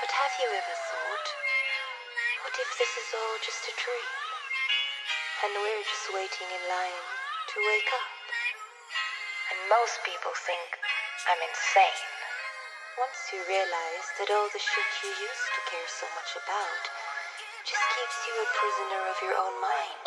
But have you ever thought, what if this is all just a dream? And we're just waiting in line to wake up? And most people think I'm insane. Once you realize that all the shit you used to care so much about just keeps you a prisoner of your own mind.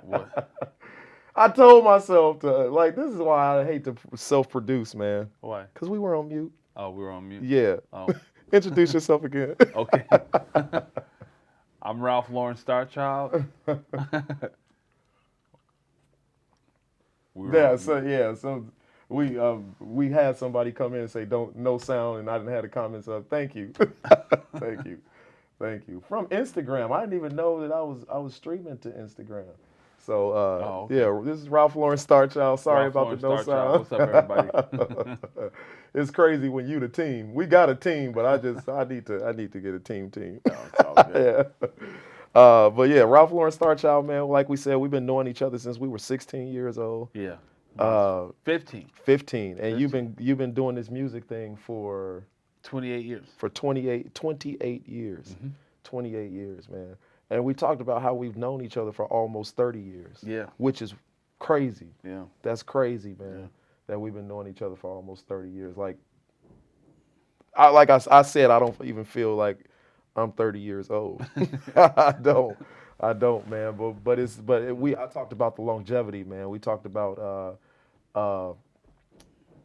What? I told myself to like. This is why I hate to self-produce, man. Why? Cause we were on mute. Oh, we were on mute. Yeah. Oh, Introduce yourself again. okay. I'm Ralph Lauren Starchild. We were Yeah. on So mute. yeah. So we had somebody come in and say don't no sound, and I didn't have the comments up. Thank you. Thank you. Thank you. From Instagram. I didn't even know that I was streaming to Instagram. So Oh, okay. yeah, this is Ralph Lauren Starchild. Sorry Ralph about the Lauren no Starchild. sound. What's up, everybody? It's crazy when you the team. We got a team, but I need to get a team. Oh, it's all good. Yeah. But yeah, Ralph Lauren Starchild, man. Like we said, we've been knowing each other since we were 16 years old. Yeah. Mine's Uh, 15. 15, and you've 15. been doing this music thing for 28 years. 28 years. Hmm. 28 years, man. And we talked about how we've known each other for almost 30 years, Yeah. which is crazy. Yeah. That's crazy, Yeah. man. That we've been knowing each other for almost 30 years. I said, I don't even feel like I'm 30 years old. I don't. I don't, man. I talked about the longevity, man. We talked about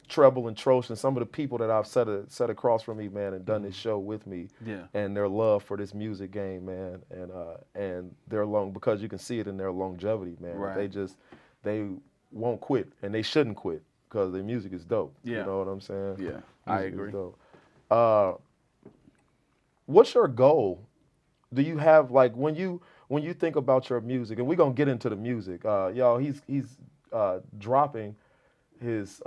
Treble and Trosh and some of the people that I've set across from me, man, and done this Hmm. show with me, Yeah. and their love for this music game, man, and their long because you can see it in their longevity, man. Right. They won't quit, and they shouldn't quit because their music is dope. You Yeah. know what I'm saying? Yeah. I Music is agree. dope. Uh, what's your goal? Do you have like when you think about your music, and we're gonna get into the music, y'all? He's dropping his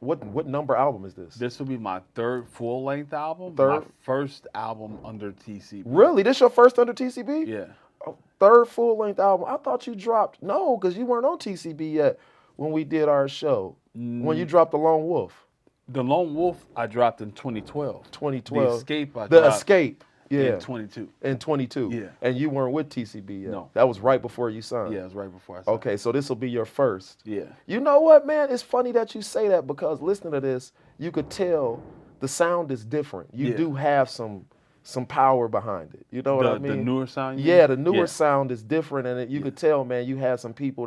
what number album is this? This will be my third full length album. My Third? first album under TCB. Really? This your first under TCB? Yeah. Oh, third full length album. I thought you dropped no, because you weren't on TCB yet when we did our show. When you Mm, dropped the Lone Wolf, The Lone Wolf I dropped in 2012. The 2012. Escape I The dropped Escape, in yeah, 22. in 22. Yeah. And you weren't with TCB yet. No. That was right before you signed. Yeah, it was right before I signed. Okay, so this will be your first. Yeah. You know what, man? It's funny that you say that because listening to this, you could tell the sound is different. You Yeah. do have some power behind it. You know what I The mean? newer sound. You Yeah, mean? the newer Yeah. sound is different, and you Yeah. could tell, man. You had some people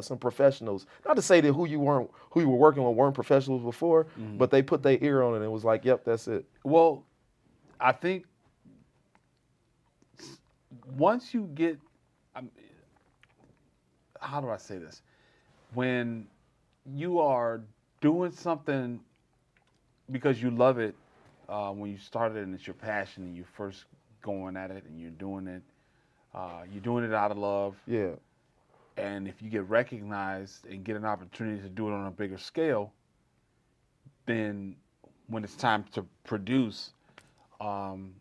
some professionals. Not to say that who you were working with weren't professionals before, Mhm. but they put their ear on it and was like, "Yep, that's it." Well, I think once you get, um, how do I say this? When you are doing something because you love it, when you started and it's your passion and you're first going at it and you're doing it out of love. Yeah, And if you get recognized and get an opportunity to do it on a bigger scale, then when it's time to produce, um,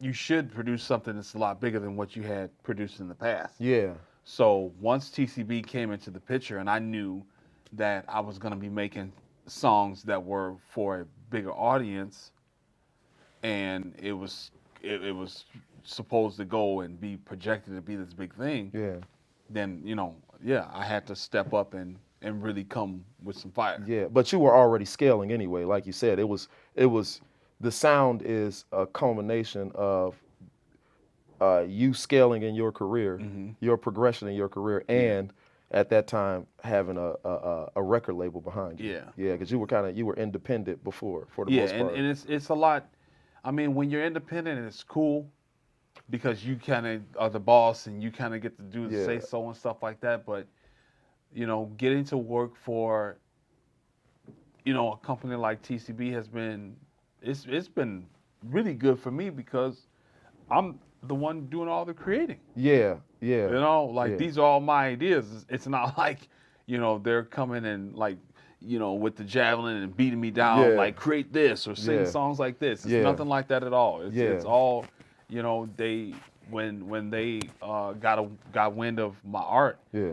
you should produce something that's a lot bigger than what you had produced in the past. yeah, So once TCB came into the picture, and I knew that I was going to be making songs that were for a bigger audience, and it was supposed to go and be projected to be this big thing, yeah, then yeah, I had to step up and really come with some fire. yeah. But you were already scaling anyway, like you said. It was the sound is a culmination of you scaling in your career, Hmm. your progression in your career, Yeah. and at that time having a record label behind you. Yeah. Yeah, because you were independent before for the Yeah, most part. and it's a lot. I mean, when you're independent, it's cool because you kind of are the boss and you kind of get to do the Yeah. say so and stuff like that. But getting to work for a company like TCB has been it's been really good for me because I'm the one doing all the creating. Yeah, yeah, Like yeah, these are all my ideas. It's not like they're coming and like with the javelin and beating me down Yeah. like create this or sing Yeah. songs like this. It's Yeah. nothing like that at all. It's Yeah. it's all they when they got wind of my art, yeah,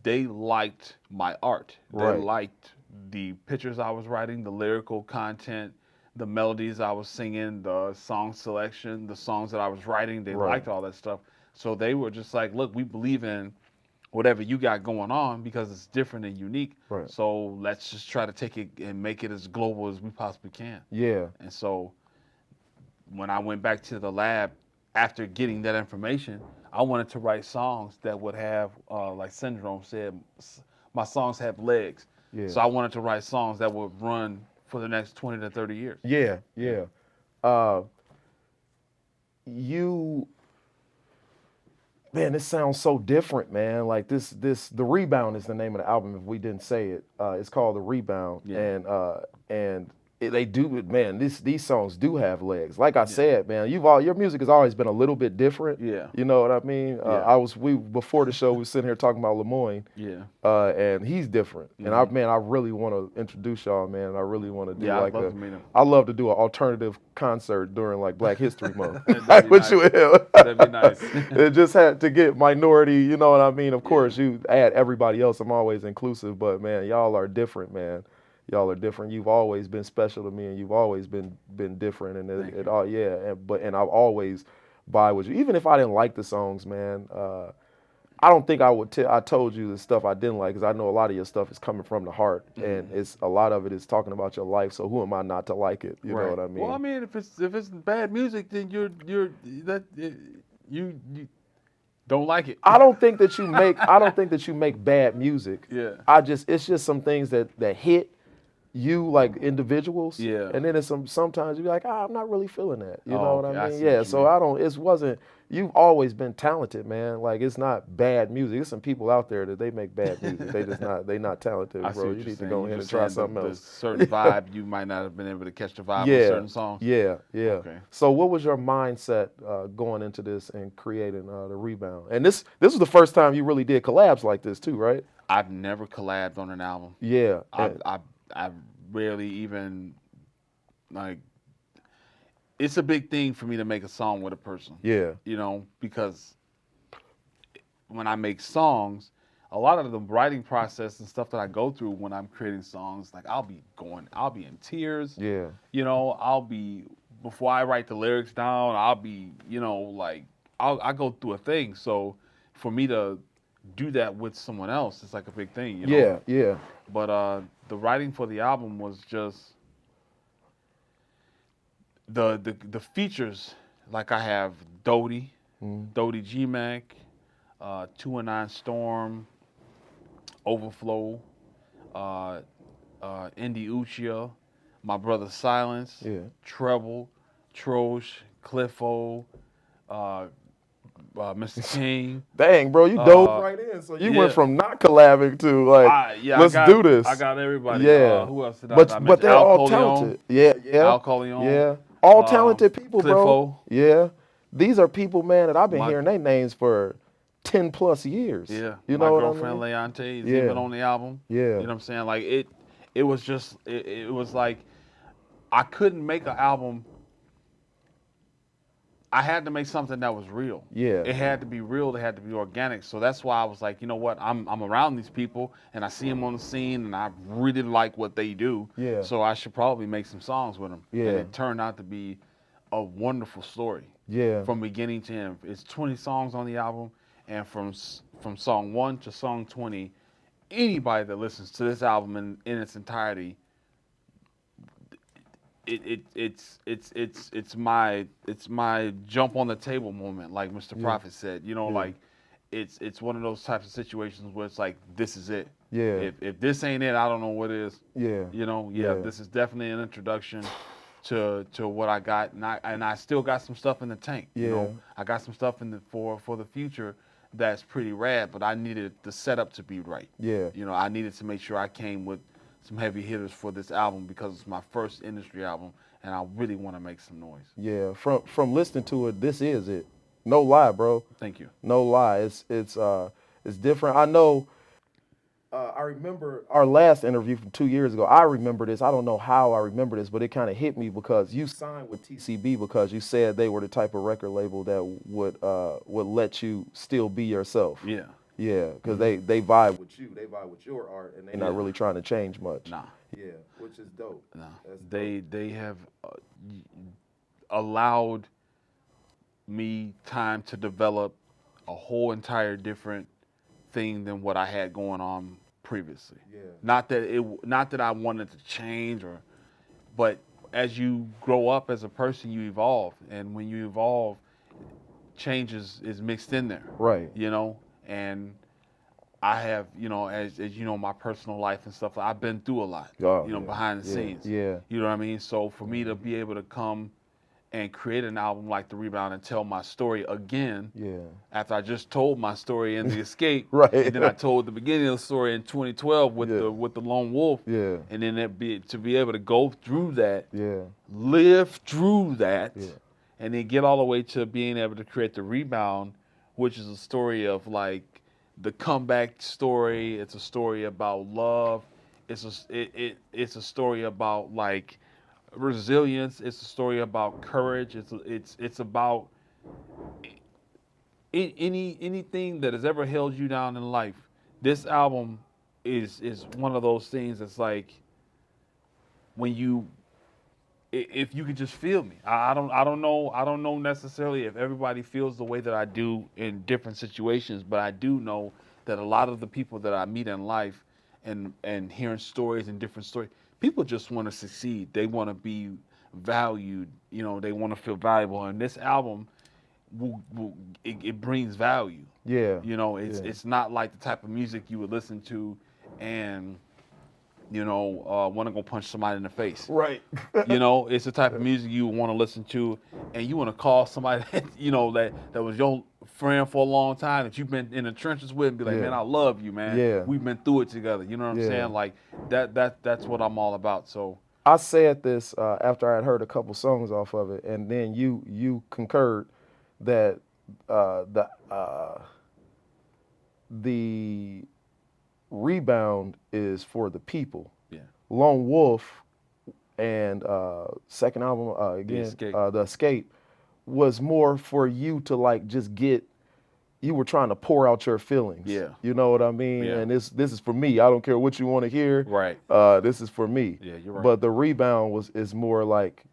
they liked my art. They Right. liked the pictures I was writing, the lyrical content, the melodies I was singing, the song selection, the songs that I was writing. They Right. liked all that stuff. So they were just like, look, we believe in whatever you got going on because it's different and unique. Right. So let's just try to take it and make it as global as we possibly can. yeah, And so when I went back to the lab after getting that information, I wanted to write songs that would have, like Syndrome said, my songs have legs. Yeah. So I wanted to write songs that would run for the next 20 to 30 years. Yeah, yeah. Uh, you, man, this sounds so different, man. Like the Rebound is the name of the album. If we didn't say it, it's called the Rebound, Yeah. and they do, man. These songs do have legs. Like I said, man, your music has always been a little bit different. Yeah. You know what I mean? Yeah. Before the show, we were sitting here talking about Lemoyne. Yeah. And he's different. And I really want to introduce y'all, man. I really want to do Yeah, like I'd love to meet him. I love to do an alternative concert during like Black History Month. That'd be With you and him. That'd be nice. It just had to get minority, you know what I mean? Of course, you add everybody else. I'm always inclusive, but man, y'all are different, man. Y'all are different. You've always been special to me, and you've always been different. And it all, yeah. And I'll always buy with you, even if I didn't like the songs, man. I don't think I would. I told you the stuff I didn't like because I know a lot of your stuff is coming from the heart, and it's a lot of it is talking about your life. So who am I not to like it? You know what I mean? Well, I mean, if it's bad music, then you don't like it. I don't think that you make bad music. Yeah. It's just some things that hit you like individuals. Yeah. And then it's sometimes you be like, I'm not really feeling that. You know Oh, what okay, I I mean? see Yeah. what you So mean. you've always been talented, man. Like it's not bad music. There's some people out there that they make bad music. They not talented, I see bro. what You you're need to saying. go You're ahead and just try saying something the else. certain vibe, you might not have been able to catch the vibe Yeah. of certain songs. Yeah. Okay. So what was your mindset going into this and creating the Rebound? And this was the first time you really did collabs like this too, right? I've never collabed on an album. Yeah. I rarely even like. It's a big thing for me to make a song with a person. Yeah. You know, because when I make songs, a lot of the writing process and stuff that I go through when I'm creating songs, like I'll be in tears. Yeah. You know, before I write the lyrics down, I'll be, like I go through a thing. So for me to do that with someone else, it's like a big thing. You know? Yeah. Yeah. But the writing for the album was just the features. Like I have Dodie, Dodie G-Mac, 219 Storm, Overflow, Indy Uchiha, my brother Silence, Yeah. Treble, Trosh, Cliffo, Mr. King. Dang, bro, you dove right in. So you went from not collabing to like, let's do this. I got everybody. Yeah. Who else did I But mention? they're all talented. Yeah, yeah. Al Coleon. Yeah. All talented people, bro. Cliffo. Yeah. These are people, man, that I've been My- hearing their names for 10 plus years. Yeah. You my know what girlfriend I mean? Leonte is Yeah. even on the album. Yeah. You know what I'm saying? Like it was just it was like I couldn't make an album. I had to make something that was real. Yeah. It had to be real. It had to be organic. So that's why I was like, you know what? I'm around these people and I see them on the scene and I really like what they do. Yeah. So I should probably make some songs with them. Yeah. And it turned out to be a wonderful story. Yeah. From beginning to end. It's 20 songs on the album, and from song 1 to song 20, anybody that listens to this album in its entirety, it's my jump on the table moment, like Mr. Prophet said. You know, like it's one of those types of situations where it's like, this is it. Yeah. If this ain't it, I don't know what is. Yeah. You know, Yeah. this is definitely an introduction to what I got, and I still got some stuff in the tank. Yeah. You know, I got some stuff for the future that's pretty rad, but I needed the setup to be right. Yeah. You know, I needed to make sure I came with some heavy hitters for this album because it's my first industry album, and I really want to make some noise. Yeah. From listening to it, this is it. No lie, bro. Thank you. No lie. It's different. I know. I remember our last interview from 2 years ago. I remember this. I don't know how I remember this, but it kind of hit me because you signed with TCB because you said they were the type of record label that would let you still be yourself. Yeah. Yeah, because they vibe with you. They vibe with your art, and they're not really trying to change much. Nah. Yeah, which is dope. Nah. That's They have allowed me time to develop a whole entire different thing than what I had going on previously. Yeah. Not that I wanted to change but as you grow up as a person, you evolve, and when you evolve, change is mixed in there. Right. You know, and I have, you know, as you know, my personal life and stuff. I've been through a lot. Oh, you know, yeah. behind the Yeah. scenes. Yeah. You know what I mean? So for me to be able to come and create an album like The Rebound and tell my story again, Yeah. after I just told my story in The Escape, Right. and then I told the beginning of the story in 2012 with Yeah. the Lone Wolf, Yeah. and then to be able to go through that, Yeah. live through that, Yeah. and then get all the way to being able to create The Rebound, which is a story of like the comeback story. It's a story about love. It's a story about like resilience. It's a story about courage. It's about anything that has ever held you down in life. This album is one of those things that's like when you if you could just feel me. I don't know necessarily if everybody feels the way that I do in different situations, but I do know that a lot of the people that I meet in life and hearing stories and different stories, people just want to succeed. They want to be valued. You know, they want to feel valuable. And this album it brings value. Yeah. You know, it's not like the type of music you would listen to and you know, want to go punch somebody in the face. Right. You know, it's the type of music you want to listen to, and you want to call somebody that, you know, that was your friend for a long time that you've been in the trenches with and be like, Yeah. man, I love you, man. Yeah. We've been through it together. You know what I'm Yeah. saying? Like that's what I'm all about. So I said this after I had heard a couple songs off of it, and then you concurred that the Rebound is for the people. yeah, Lone Wolf and second album again, Escape. The Escape was more for you to like just get. You were trying to pour out your feelings. Yeah. You know what I mean? Yeah. And this is for me. I don't care what you want to hear. Right. This is for me. Yeah, you're right. But the Rebound is more like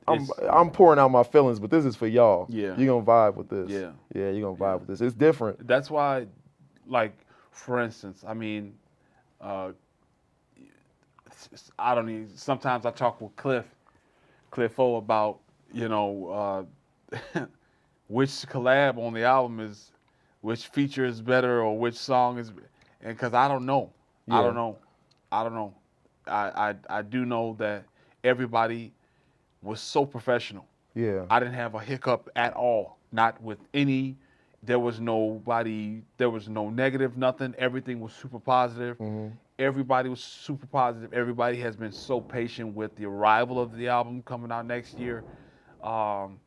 It's- I'm pouring out my feelings, but this is for y'all. Yeah. You're gonna vibe with this. Yeah. Yeah, you're gonna vibe with this. It's different. That's why, like, for instance, I mean, I don't even. Sometimes I talk with Cliff O about, you know, which collab on the album is, which feature is better or which song is, and because I don't know. Yeah. I don't know. I do know that everybody was so professional. Yeah. I didn't have a hiccup at all. Not with any. There was nobody. There was no negative. Nothing. Everything was super positive. Mm-hmm. Everybody was super positive. Everybody has been so patient with the arrival of the album coming out next year. I'm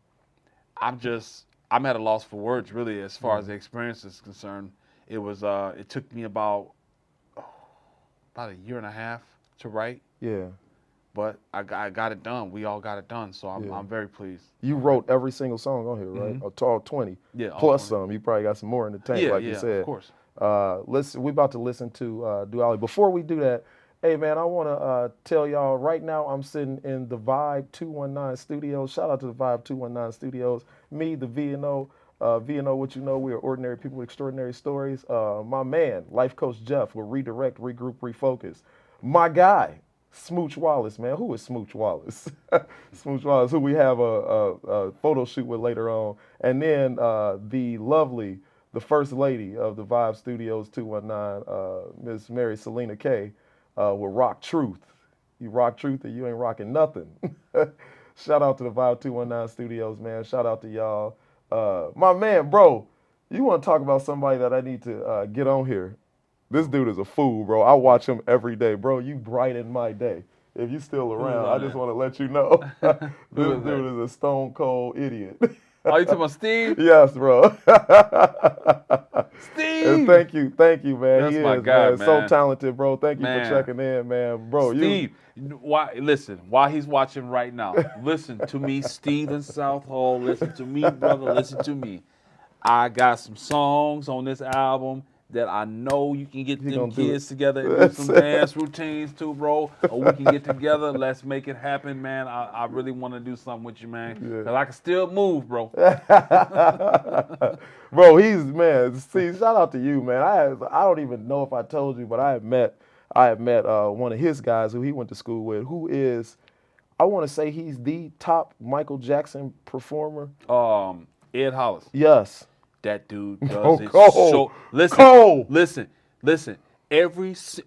at a loss for words, really, as far as the experience is concerned. It was. It took me about a year and a half to write, Yeah. but I got it done. We all got it done, so Yeah. I'm very pleased. You wrote every single song on here, right? Mhm. All 20. Yeah, all Plus 20. some. You probably got some more in the tank, Yeah, like yeah, you said. of course. We about to listen to Duality. Before we do that, hey man, I want to tell y'all right now I'm sitting in the Vibe 219 studios. Shout out to the Vibe 219 studios. Me, the VNO, what you know, we are ordinary people with extraordinary stories. My man, life coach Jeff will redirect, regroup, refocus. My guy, Smooch Wallace, man. Who is Smooch Wallace? Smooch Wallace, who we have a photo shoot with later on. And then the first lady of the Vibe Studios 219, Miss Mary Selena K, will rock truth. You rock truth and you ain't rocking nothing. Shout out to the Vibe 219 Studios, man. Shout out to y'all. My man, bro, you want to talk about somebody that I need to get on here? This dude is a fool, bro. I watch him every day, bro. You brighten my day. If you still around, I just want to let you know. This dude is a stone cold idiot. Oh, you talking about Steve? Yes, bro. Steve! And thank you, man. That's he my is, guy, man. So man. talented, bro. Thank you Man. for checking in, man, bro. Steve, while he's watching right now, listen to me, Steve in South Hall. Listen to me, brother. Listen to me. I got some songs on this album that I know you can get them kids together and do some dance routines too, bro. Or we can get together. Let's make it happen, man. I really want to do something with you, man. Because I can still move, bro. Bro, man. See, shout out to you, man. I don't even know if I told you, but I had met one of his guys who he went to school with, who is, I want to say he's the top Michael Jackson performer. Ed Hollis. Yes. That dude does Oh, it Cole. so. Listen, Cole. listen.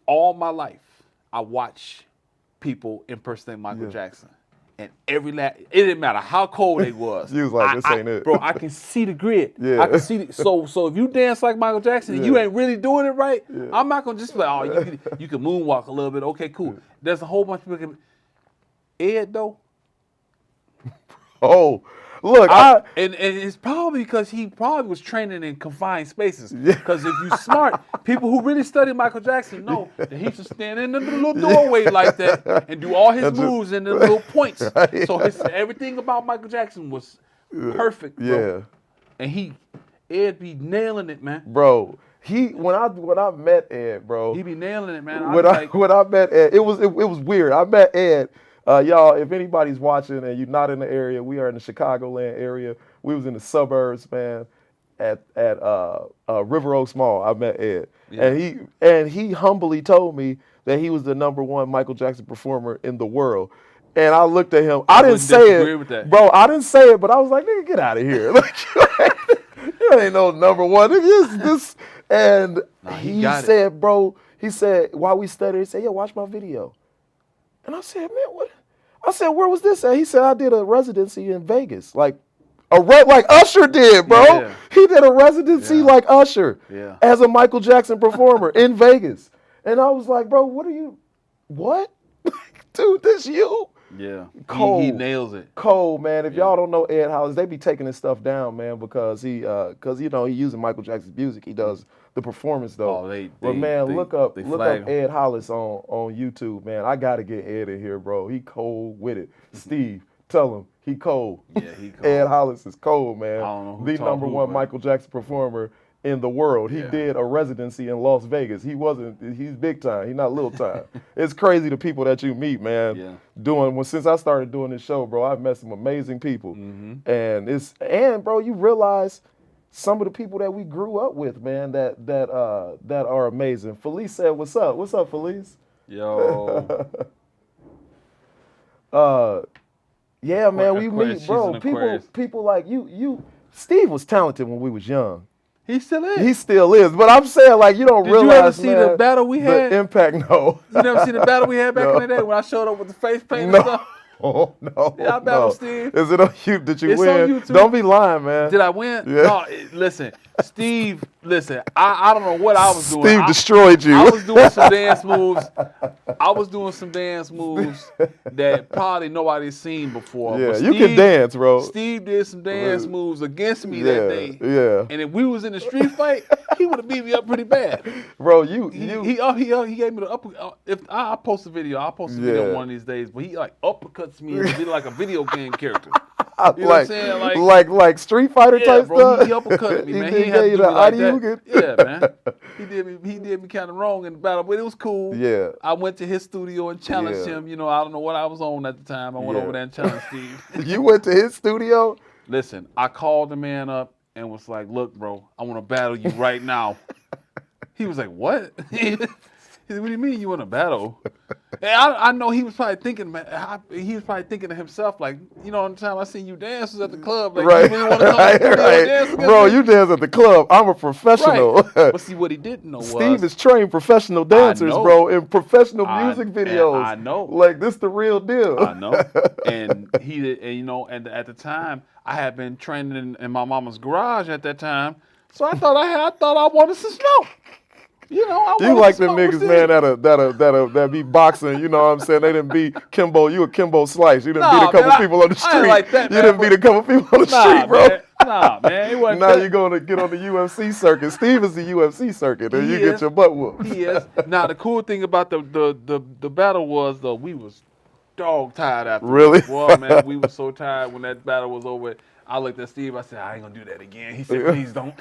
All my life, I watch people impersonate Michael Jackson, and it didn't matter how cold they was. You was like, this ain't it. Bro, I can see the grit. Yeah. I can see so if you dance like Michael Jackson and you ain't really doing it right, I'm not gonna just be like, oh, you can moonwalk a little bit. Okay, cool. There's a whole bunch of people. Ed though. Oh, look, and it's probably because he probably was training in confined spaces. Because if you're smart, people who really study Michael Jackson know that he should stand in the little doorway like that and do all his moves and the little points. Right. So everything about Michael Jackson was perfect, bro. Yeah. And Ed be nailing it, man. Bro, when I met Ed, bro, He be nailing it, man. When I met Ed, it was weird. I met Ed. Y'all, if anybody's watching and you're not in the area, we are in the Chicagoland area. We was in the suburbs, man, at River Oaks Mall. I met Ed, and he humbly told me that he was the #1 Michael Jackson performer in the world. And I looked at him. I didn't say it, bro. I didn't say it, but I was like, "Nigga, get out of here! Like, you ain't no #1. Nigga, this." And he said, "Bro," he said, while we studied, he said, "Yeah, watch my video." And I said, "Man, what?" I said, "Where was this at?" He said, "I did a residency in Vegas, like Usher did, bro. Yeah. He did a residency like Usher as a Michael Jackson performer in Vegas." And I was like, "Bro, what? Dude, this you?" Yeah. Cole, he nails it. Cole, man. If y'all don't know Ed Hollis, they be taking this stuff down, man, because he using Michael Jackson's music. He does the performance though. But man, look up Ed Hollis on YouTube, man. I gotta get Ed in here, bro. He cold with it. Steve, tell him he cold. Yeah, he cold. Ed Hollis is cold, man. I don't know the #1 Michael Jackson performer in the world. He did a residency in Las Vegas. He's big time. He's not little time. It's crazy the people that you meet, man. Yeah. Since I started doing this show, bro, I've met some amazing people. Mm-hmm. And bro, you realize some of the people that we grew up with, man, that are amazing. Felice said, "What's up? What's up, Felice?" Yo. Yeah, man, we meet, bro. People like you. Steve was talented when we was young. He still is. He still is. But I'm saying, like, you don't realize, you ever see the battle we had? The impact, no. You never see the battle we had back in the day when I showed up with the face paint and stuff? Oh, no. Yeah, I battled Steve. Is it on YouTube? Did you win? On YouTube. Don't be lying, man. Did I win? Yeah. No, listen. Steve, I don't know what I was doing. Steve destroyed you. I was doing some dance moves. That probably nobody's seen before. Yeah, you can dance, bro. Steve did some dance moves against me that day. Yeah. And if we was in a street fight, he would have beat me up pretty bad. Bro, he gave me the upper. If I post a video, I'll post a video one of these days. But he like uppercuts me and did like a video game character. You know what I'm saying? Like Street Fighter type bro, stuff. He uppercutted me, man. He had to do me like that. Yeah, man. He did me kind of wrong in the battle, but it was cool. Yeah. I went to his studio and challenged him. You know, I don't know what I was on at the time. I went over there and challenged Steve. You went to his studio? Listen, I called the man up and was like, "Look, bro, I want to battle you right now." He was like, "What?" He said, "What do you mean you want to battle?" And I know he was probably thinking, to himself, like, you know, on the time I seen you dance was at the club, like, you really want to come to the dance again? Bro, you dance at the club. I'm a professional. Right. But see, what he didn't know was Steve is trained professional dancers, bro, in professional music videos. I know. Like, this the real deal. I know. And he did, and you know, and at the time, I had been training in my mama's garage at that time, so I thought I wanted some smoke. You know, you like them niggas, man, that be boxing. You know what I'm saying? They didn't beat Kimbo. You a Kimbo Slice. You didn't beat a couple people on the street. Like that, you didn't beat a couple people on the street, bro. Man. Nah, man. It wasn't now you're going to get on the UFC circuit. Steve is the UFC circuit, and you get your butt whooped. He is. Now, the cool thing about the battle was, though, we was dog tired after. Really? Boy, man, we were so tired when that battle was over. I looked at Steve. I said, "I ain't gonna do that again." He said, "Please don't."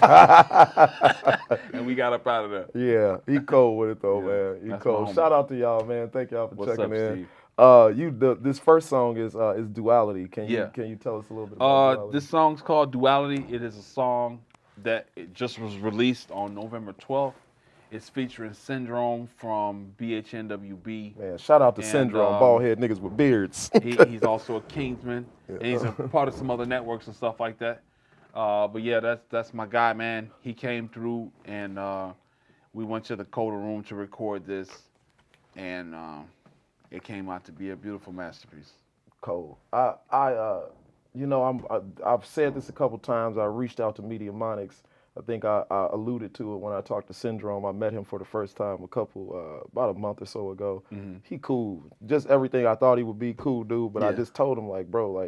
And we got up out of there. Yeah, he cold with it though, man. He cold. Shout out to y'all, man. Thank y'all for checking in. Steve? This first song is Duality. Can you tell us a little bit about Duality? This song's called Duality. It is a song that it just was released on November 12th. It's featuring Syndrome from BHNWB. Man, shout out to Syndrome, bald head niggas with beards. He's also a Kingsman, and he's a part of some other networks and stuff like that. But yeah, that's my guy, man. He came through, and we went to the Coda Room to record this, and it came out to be a beautiful masterpiece. Cool. I've said this a couple times. I reached out to Mediamonics. I think I alluded to it when I talked to Syndrome. I met him for the first time about a month or so ago. He cool, just everything I thought he would be. Cool dude. But I just told him like, bro,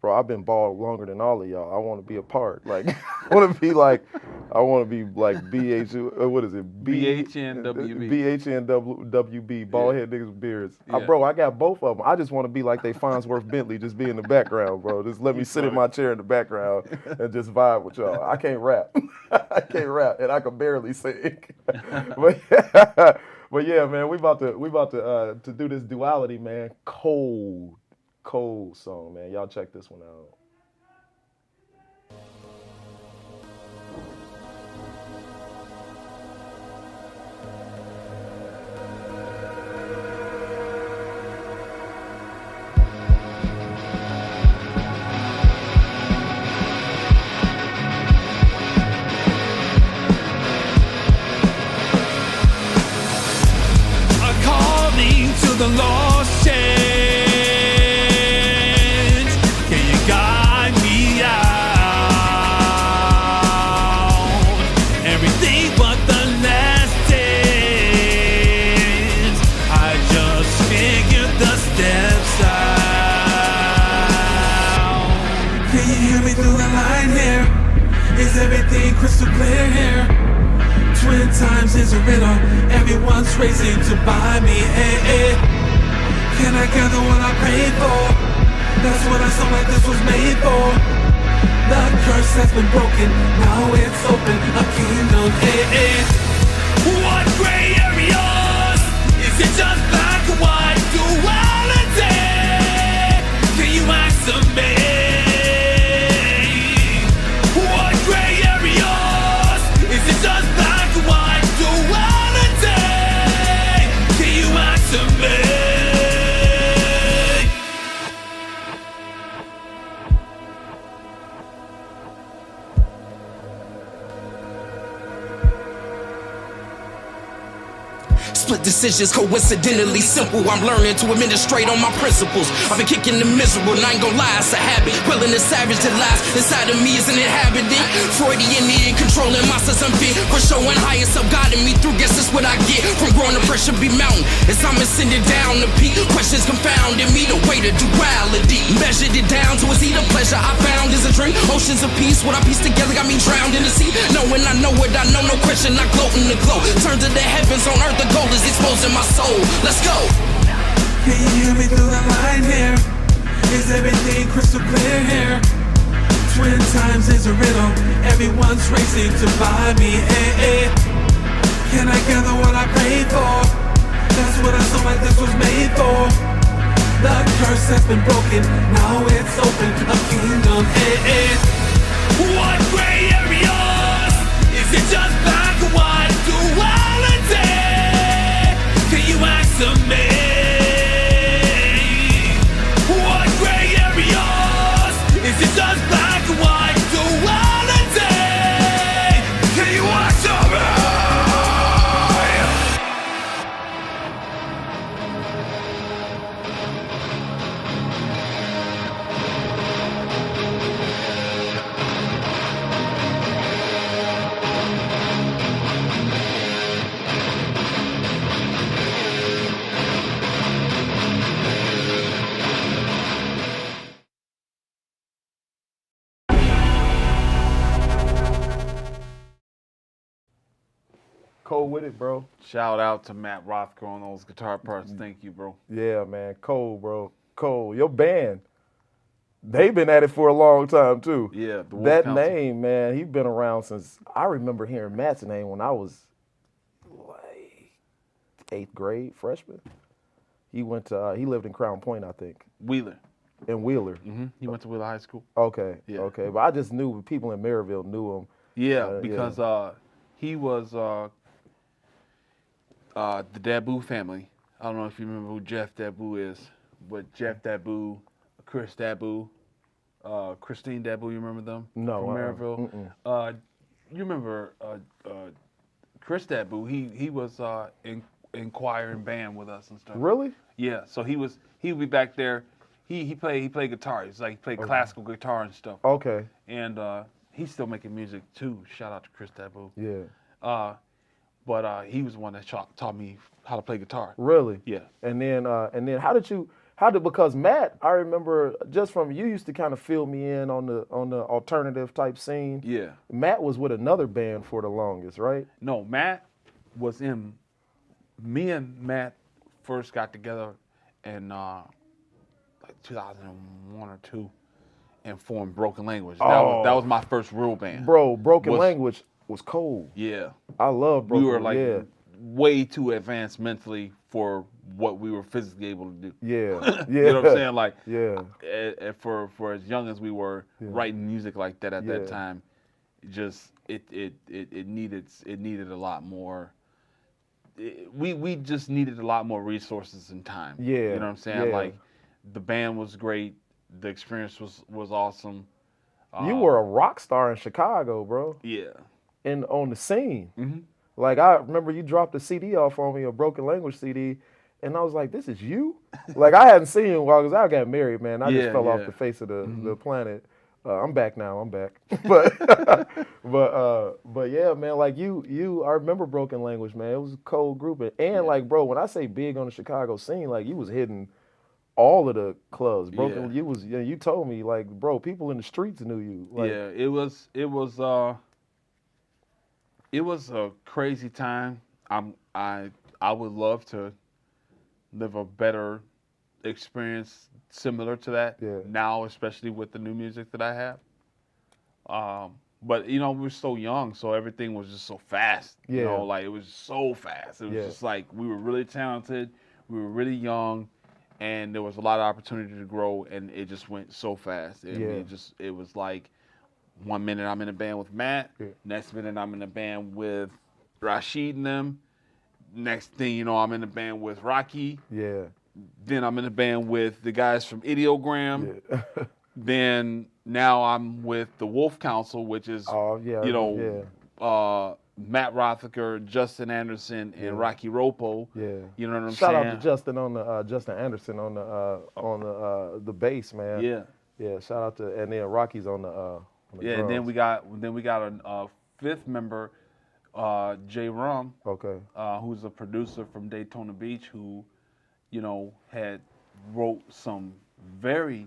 I've been bald longer than all of y'all. I want to be a part. Like, I want to be like BH. What is it? BHNWB. BHNWB. Bald head niggas with beards. Bro, I got both of them. I just want to be like they Farnsworth Bentley, just be in the background, bro. Just let me sit in my chair in the background and just vibe with y'all. I can't rap. I can't rap, and I can barely sing. But yeah, man, we about to do this duality, man. Cold song, man. Y'all check this one out. According to the lost change, can you guide me out? Everything but the last dance. I just figured the steps out. Can you hear me through the line here? Is everything crystal clear here? Twin times is a riddle. Everyone's racing to buy me. Can I gather what I prayed for? That's what I saw like this was made for. The curse has been broken. Now it's open. A kingdom. What gray areas? Is it just black or white duality? Can you answer me? What gray areas? Is it just black or white duality? Can you answer me? Split decisions, coincidentally simple. I'm learning to administrate on my principles. I've been kicking the miserable, and I ain't gon' lie, it's a habit. Willing the savage that lies inside of me is an inhabitant. Freudian in controlling monsters I'm fit for showing higher self guiding me through. Guess that's what I get from growing the pressure be mountain. As I'm ascending down the peak, questions confounding me. The way to duality measured it down to a seat of pleasure I found is a dream. Oceans of peace, what I piece together got me drowned in the sea. Knowing I know what I know, no question, I gloat in the glow. Turn to the heavens on earth, the goal is exposing my soul. Let's go. Can you hear me through the line here? Is everything crystal clear here? Twin times is a riddle. Everyone's racing to buy me. Can I gather what I prayed for? That's what I saw like this was made for. The curse has been broken. Now it's open. A kingdom. What gray areas? Is it just black or white duality? Can you answer me? What gray areas? Is it just black or white duality? Can you answer me? Cold with it, bro. Shout out to Matt Rothko on those guitar parts. Thank you, bro. Yeah, man. Cold, bro. Cold. Your band, they've been at it for a long time, too. Yeah, the Wolf That Council. name, man, he's been around since, I remember hearing Matt's name when I was like 8th grade, freshman. He lived in Crown Point, I think, Wheeler. in Wheeler. He went to Wheeler High School. Okay, Yeah. okay. But I just knew people in Maryville knew him. Yeah, because he was the Dabu family. I don't know if you remember who Jeff Dabu is, but Jeff Dabu, Chris Dabu, Christine Dabu, you remember them? No, From Maryville. You remember Chris Dabu? He was in choir and band with us and stuff. Really? Yeah. So he would be back there. He played guitar. It's like he played classical guitar and stuff. Okay. And he's still making music too. Shout out to Chris Dabu. Yeah. But he was the one that taught me how to play guitar. Really? Yeah. And then because Matt, I remember just from you used to kind of fill me in on the alternative type scene. Yeah. Matt was with another band for the longest, right? No, Matt was in. Me and Matt first got together in like 2001 or 2 and formed Broken Language. That was my first real band. Bro, Broken Language was cold. Yeah. I love Broken. We were like way too advanced mentally for what we were physically able to do. Yeah. Yeah. You know what I'm saying? Like, yeah. For as young as we were writing music like that at that time, it needed a lot more. We just needed a lot more resources and time. Yeah. You know what I'm saying? Yeah. Like, the band was great. The experience was awesome. You were a rock star in Chicago, bro. Yeah. And on the scene. Mm-hmm. Like, I remember you dropped a CD off on me, a Broken Language CD, and I was like, this is you? Like, I hadn't seen you in a while because I got married, man. I just fell off the face of the planet. I'm back now. I'm back. But yeah, man, like you, I remember Broken Language, man. It was a cold group. And like, bro, when I say big on the Chicago scene, like, you was hitting all of the clubs. Broken, you told me, like, bro, people in the streets knew you. Like, yeah, it was a crazy time. I would love to live a better experience similar to that now, especially with the new music that I have. But you know, we were so young, so everything was just so fast. You know, like, it was so fast. It was just like we were really talented, we were really young, and there was a lot of opportunity to grow, and it just went so fast. It was like 1 minute I'm in a band with Matt, next minute I'm in a band with Rashid and them. Next thing you know, I'm in a band with Rocky. Yeah. Then I'm in a band with the guys from Ideogram. Yeah. Then now I'm with the Wolf Council, which is Matt Rothaker, Justin Anderson, and Rocky Ropo. Yeah. You know what I'm saying? Shout out to Justin on the Justin Anderson on the bass, man. Yeah. Yeah. Shout out to, and then Rocky's on the drums. And then we got a fifth member, Jay Rum. Okay. Who's a producer from Daytona Beach, who, you know, had wrote some very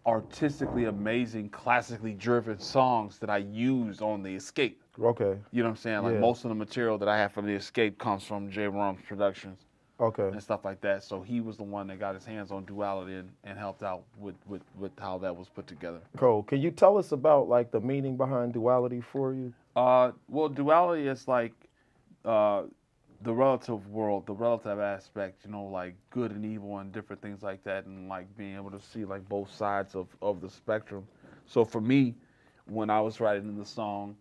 artistically amazing, classically driven songs that I used on The Escape. Okay. You know what I'm saying? Like, most of the material that I have from The Escape comes from Jay Rum's productions. Okay. And stuff like that. So he was the one that got his hands on Duality and helped out with how that was put together. Cool. Can you tell us about, like, the meaning behind Duality for you? Well, Duality is like the relative world, the relative aspect, you know, like good and evil and different things like that, and like being able to see like both sides of the spectrum. So for me, when I was writing the song,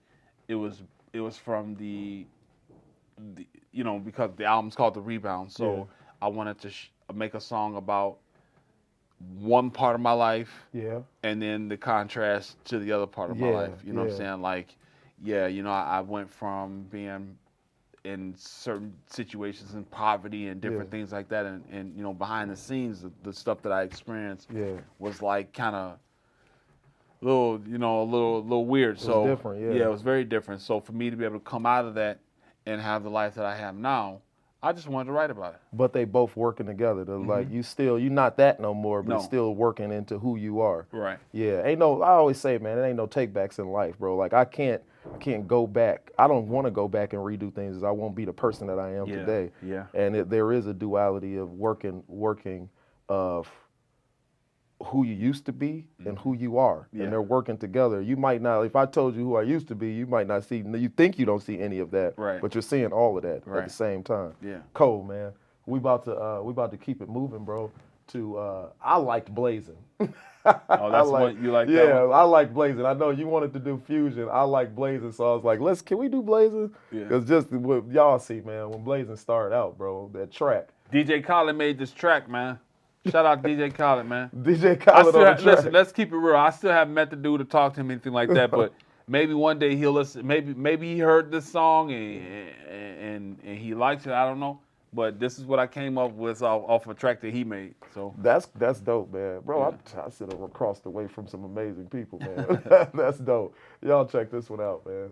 it was from the you know, because the album's called The Rebound, so I wanted to make a song about one part of my life, and then the contrast to the other part of my life. You know what I'm saying? Like, you know, I went from being in certain situations in poverty and different things like that, and you know, behind the scenes, the stuff that I experienced was like kind of a little weird. So different, it was very different. So for me to be able to come out of that and have the life that I have now, I just wanted to write about it. But they both working together. Like, you're not that no more, but still working into who you are. Right. Yeah. I always say, man, it ain't no takebacks in life, bro. Like, I can't go back. I don't want to go back and redo things. I won't be the person that I am today. Yeah. And there is a duality of working of who you used to be and who you are. And they're working together. You might not, if I told you who I used to be, you might not see, you think you don't see any of that, but you're seeing all of that at the same time. Yeah. Cool, man. We about to keep it moving, bro. To I liked Blazing. Oh, that's what you like. Yeah, I like Blazing. I know you wanted to do Fusion. I like Blazing, so I was like, can we do Blazing? Because just what y'all see, man, when Blazing started out, bro, that track. DJ Khaled made this track, man. Shout out DJ Khaled, man. DJ I Khaled still on the ha- track. listen, let's keep it real. I still haven't met the dude to talk to him, anything like that. But maybe one day he'll listen. Maybe he heard this song and he likes it. I don't know. But this is what I came up with off a track that he made. So That's dope, man. Bro, Yeah. I sit across the way from some amazing people, man. That's dope. Y'all check this one out, man.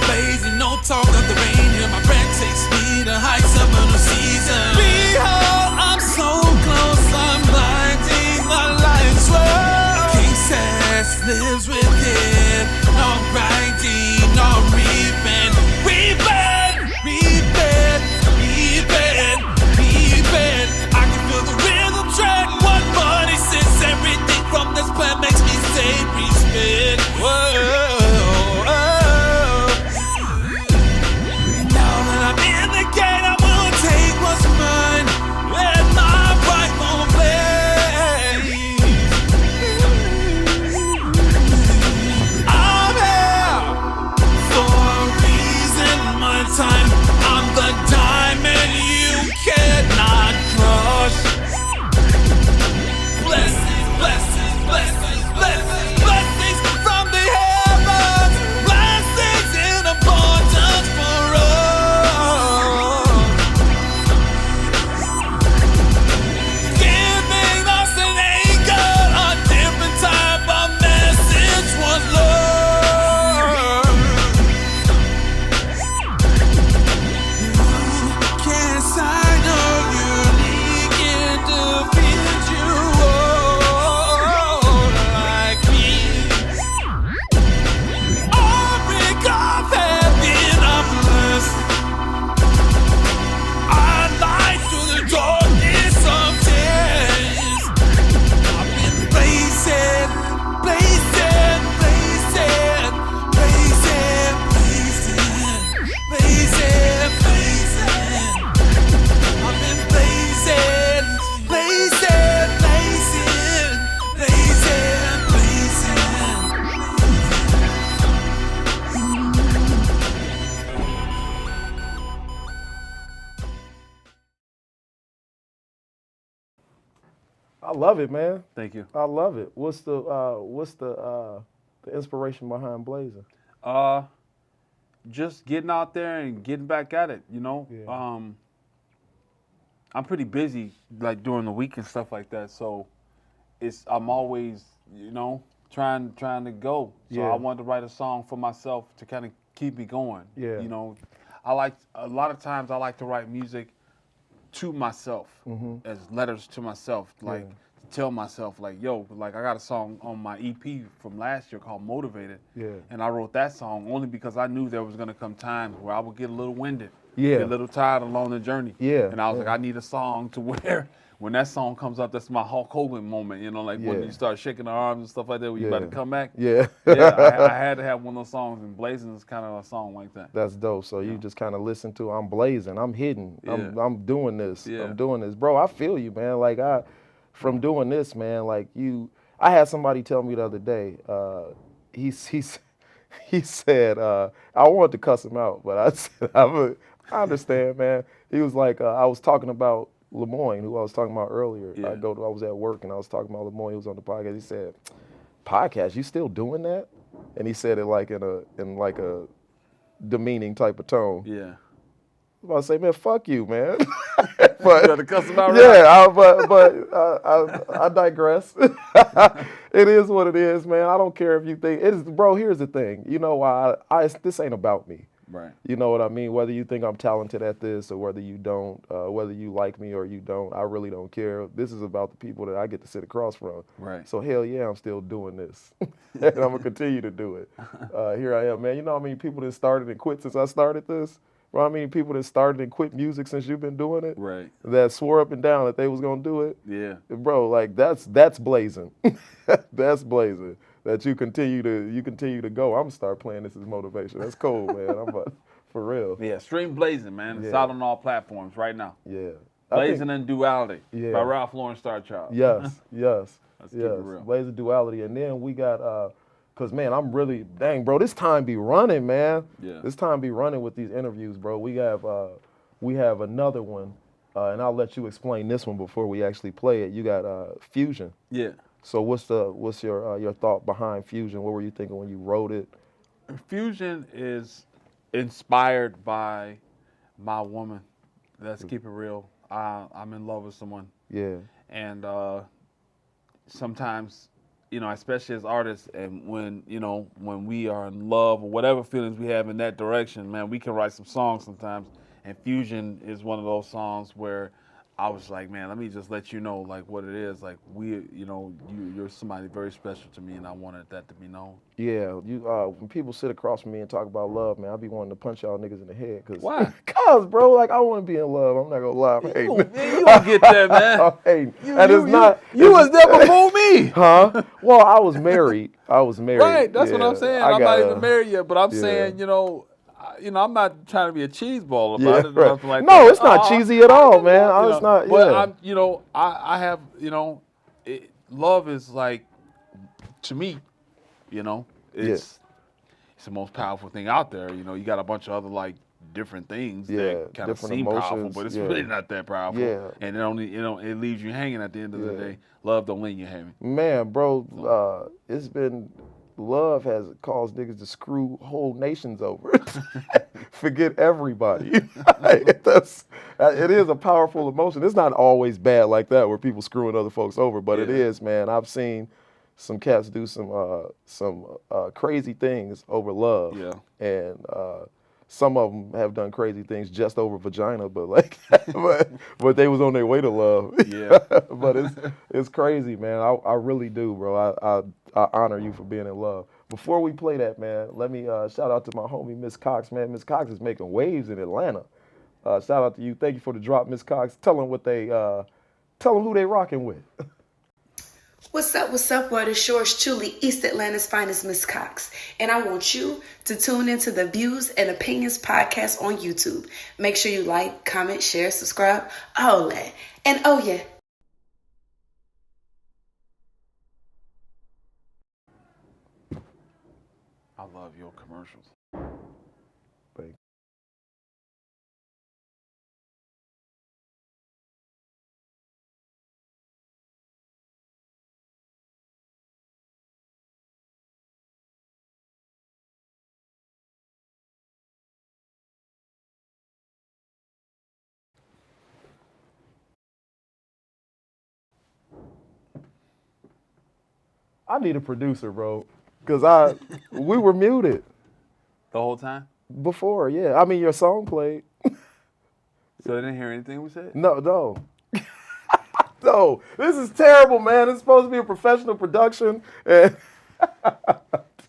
Blazing, no talk of the rain. Here my breath takes me to heights of a new season. Behold, I'm so close, I'm blinding the light's world. King says lives within, no grinding, no reaping. Reaping. I can feel the rhythm track. One body since everything from this plan makes me say respect. Whoa. Now that I'm in the game, I will take what's mine. Let my rightful place. I'm here for a reason, my time. I'm the diamond you cannot crush. Blessings from the heavens. Blessings in abundance for us. Giving us an anchor, a different type of message was love. You can't sign a unique individual like me. Every God has been a blessed. I light through the darkness of days. I've been blazing. I've been I love it, man. thank you. I love it. What's the inspiration behind Blazing? Just getting out there and getting back at it. You know, Yeah. I'm pretty busy like during the week and stuff like that. So I'm always trying to go. So Yeah. I wanted to write a song for myself to kind of keep me going. Yeah. You know, a lot of times I like to write music to myself as letters to myself, like to tell myself like, yo, like I got a song on my EP from last year called Motivated. Yeah. And I wrote that song only because I knew there was gonna come times where I would get a little winded, Yeah. get a little tired along the journey. Yeah, And I was yeah. like, I need a song to where when that song comes up, that's my Hulk Hogan moment, like when Yeah. you start shaking the arms and stuff like that, when you about to Yeah. come back. Yeah. Yeah, I had to have one of those songs, and Blazing is kind of a song like that. That's dope. So you just kind of listen to, I'm blazing, I'm hidden, Yeah. I'm doing this, Yeah. I'm doing this. Bro, I feel you, man. Like from doing this, man, like I had somebody tell me the other day, he said, I wanted to cuss him out, but I said, I understand, man. He was like, I was talking about Lemoyne, who I was talking about earlier. Yeah. I was at work and I was talking about Lemoyne. He was on the podcast. He said, "Podcast, you still doing that?" And he said it like in a demeaning type of tone. Yeah. I was about to say, man, fuck you, man. You but gotta cuss him out, right? yeah, I digress. It is what it is, man. I don't care if you think it is, bro. Here's the thing. You know why? This ain't about me. Right. You know what I mean? Whether you think I'm talented at this or whether you don't, whether you like me or you don't, I really don't care. This is about the people that I get to sit across from. Right. So hell yeah, I'm still doing this, and I'm gonna continue to do it. Here I am, man. You know how many people that started and quit since I started this? Bro, how many people that started and quit music since you've been doing it? Right. That swore up and down that they was gonna do it. Yeah. Bro, like that's blazing. That's blazing. That you continue to go. I'm gonna start playing this as motivation. That's cool, man. For real. Yeah. Stream Blazing, man. It's Yeah. out on all platforms right now. Yeah. I Blazing think- and Duality Yeah. by Ralph Lauren Starchild. Yes, yes, Let's keep it yes. real. Blaze of Duality, and then we got Cause man, I'm really dang, bro. This time be running, man. Yeah. This time be running with these interviews, bro. We have another one, and I'll let you explain this one before we actually play it. You got Fusion. Yeah. So what's your thought behind Fusion? What were you thinking when you wrote it? Fusion is inspired by my woman. Let's keep it real. I'm in love with someone, Yeah. and sometimes, especially as artists, and when we are in love or whatever feelings we have in that direction, man, we can write some songs sometimes. And Fusion is one of those songs where I was like, man, let me just let you know like what it is. Like you're somebody very special to me, and I wanted that to be known. Yeah, when people sit across from me and talk about love, man, I be wanting to punch y'all niggas in the head. Why? Cause, bro, like I want to be in love. I'm not gonna lie, I'm hating. You don't get that, man. I'm hating. You was there before me. Huh? Well, I was married. Right, that's what I'm saying. I'm not even married yet, but I'm yeah. saying, I'm not trying to be a cheeseball Yeah, about it. right. Nothing like No, that. it's not cheesy at all, man. It's not. But Yeah. I have, love is like, to me, it's the most powerful thing out there. You got a bunch of other like different things that kind of different seem powerful, emotions, but it's yeah. really not that powerful. Yeah. And it leaves you hanging at the end of the day. Love don't leave you hanging. Man, bro, love has caused niggas to screw whole nations over. Forget everybody. It is a powerful emotion. It's not always bad like that where people screwing other folks over, but it is, man. I've seen some cats do some crazy things over love. Yeah. And some of them have done crazy things just over vagina, but like, but they was on their way to love. Yeah. But it's crazy, man. I really do, bro. I honor you for being in love. Before we play that, man, let me shout out to my homie Miss Cox, man. Miss Cox is making waves in Atlanta. Shout out to you. Thank you for the drop, Miss Cox. Tell them who they rocking with. What's up, world? It's yours truly, East Atlanta's finest Miss Cox. And I want you to tune into the Views and Opinions podcast on YouTube. Make sure you like, comment, share, subscribe, all that. And oh yeah. I love your commercials. Thank you. I need a producer, bro, because we were muted The whole time? before. Yeah, I mean your song played. So they didn't hear anything we said? No. No, this is terrible, man. It's supposed to be a professional production. And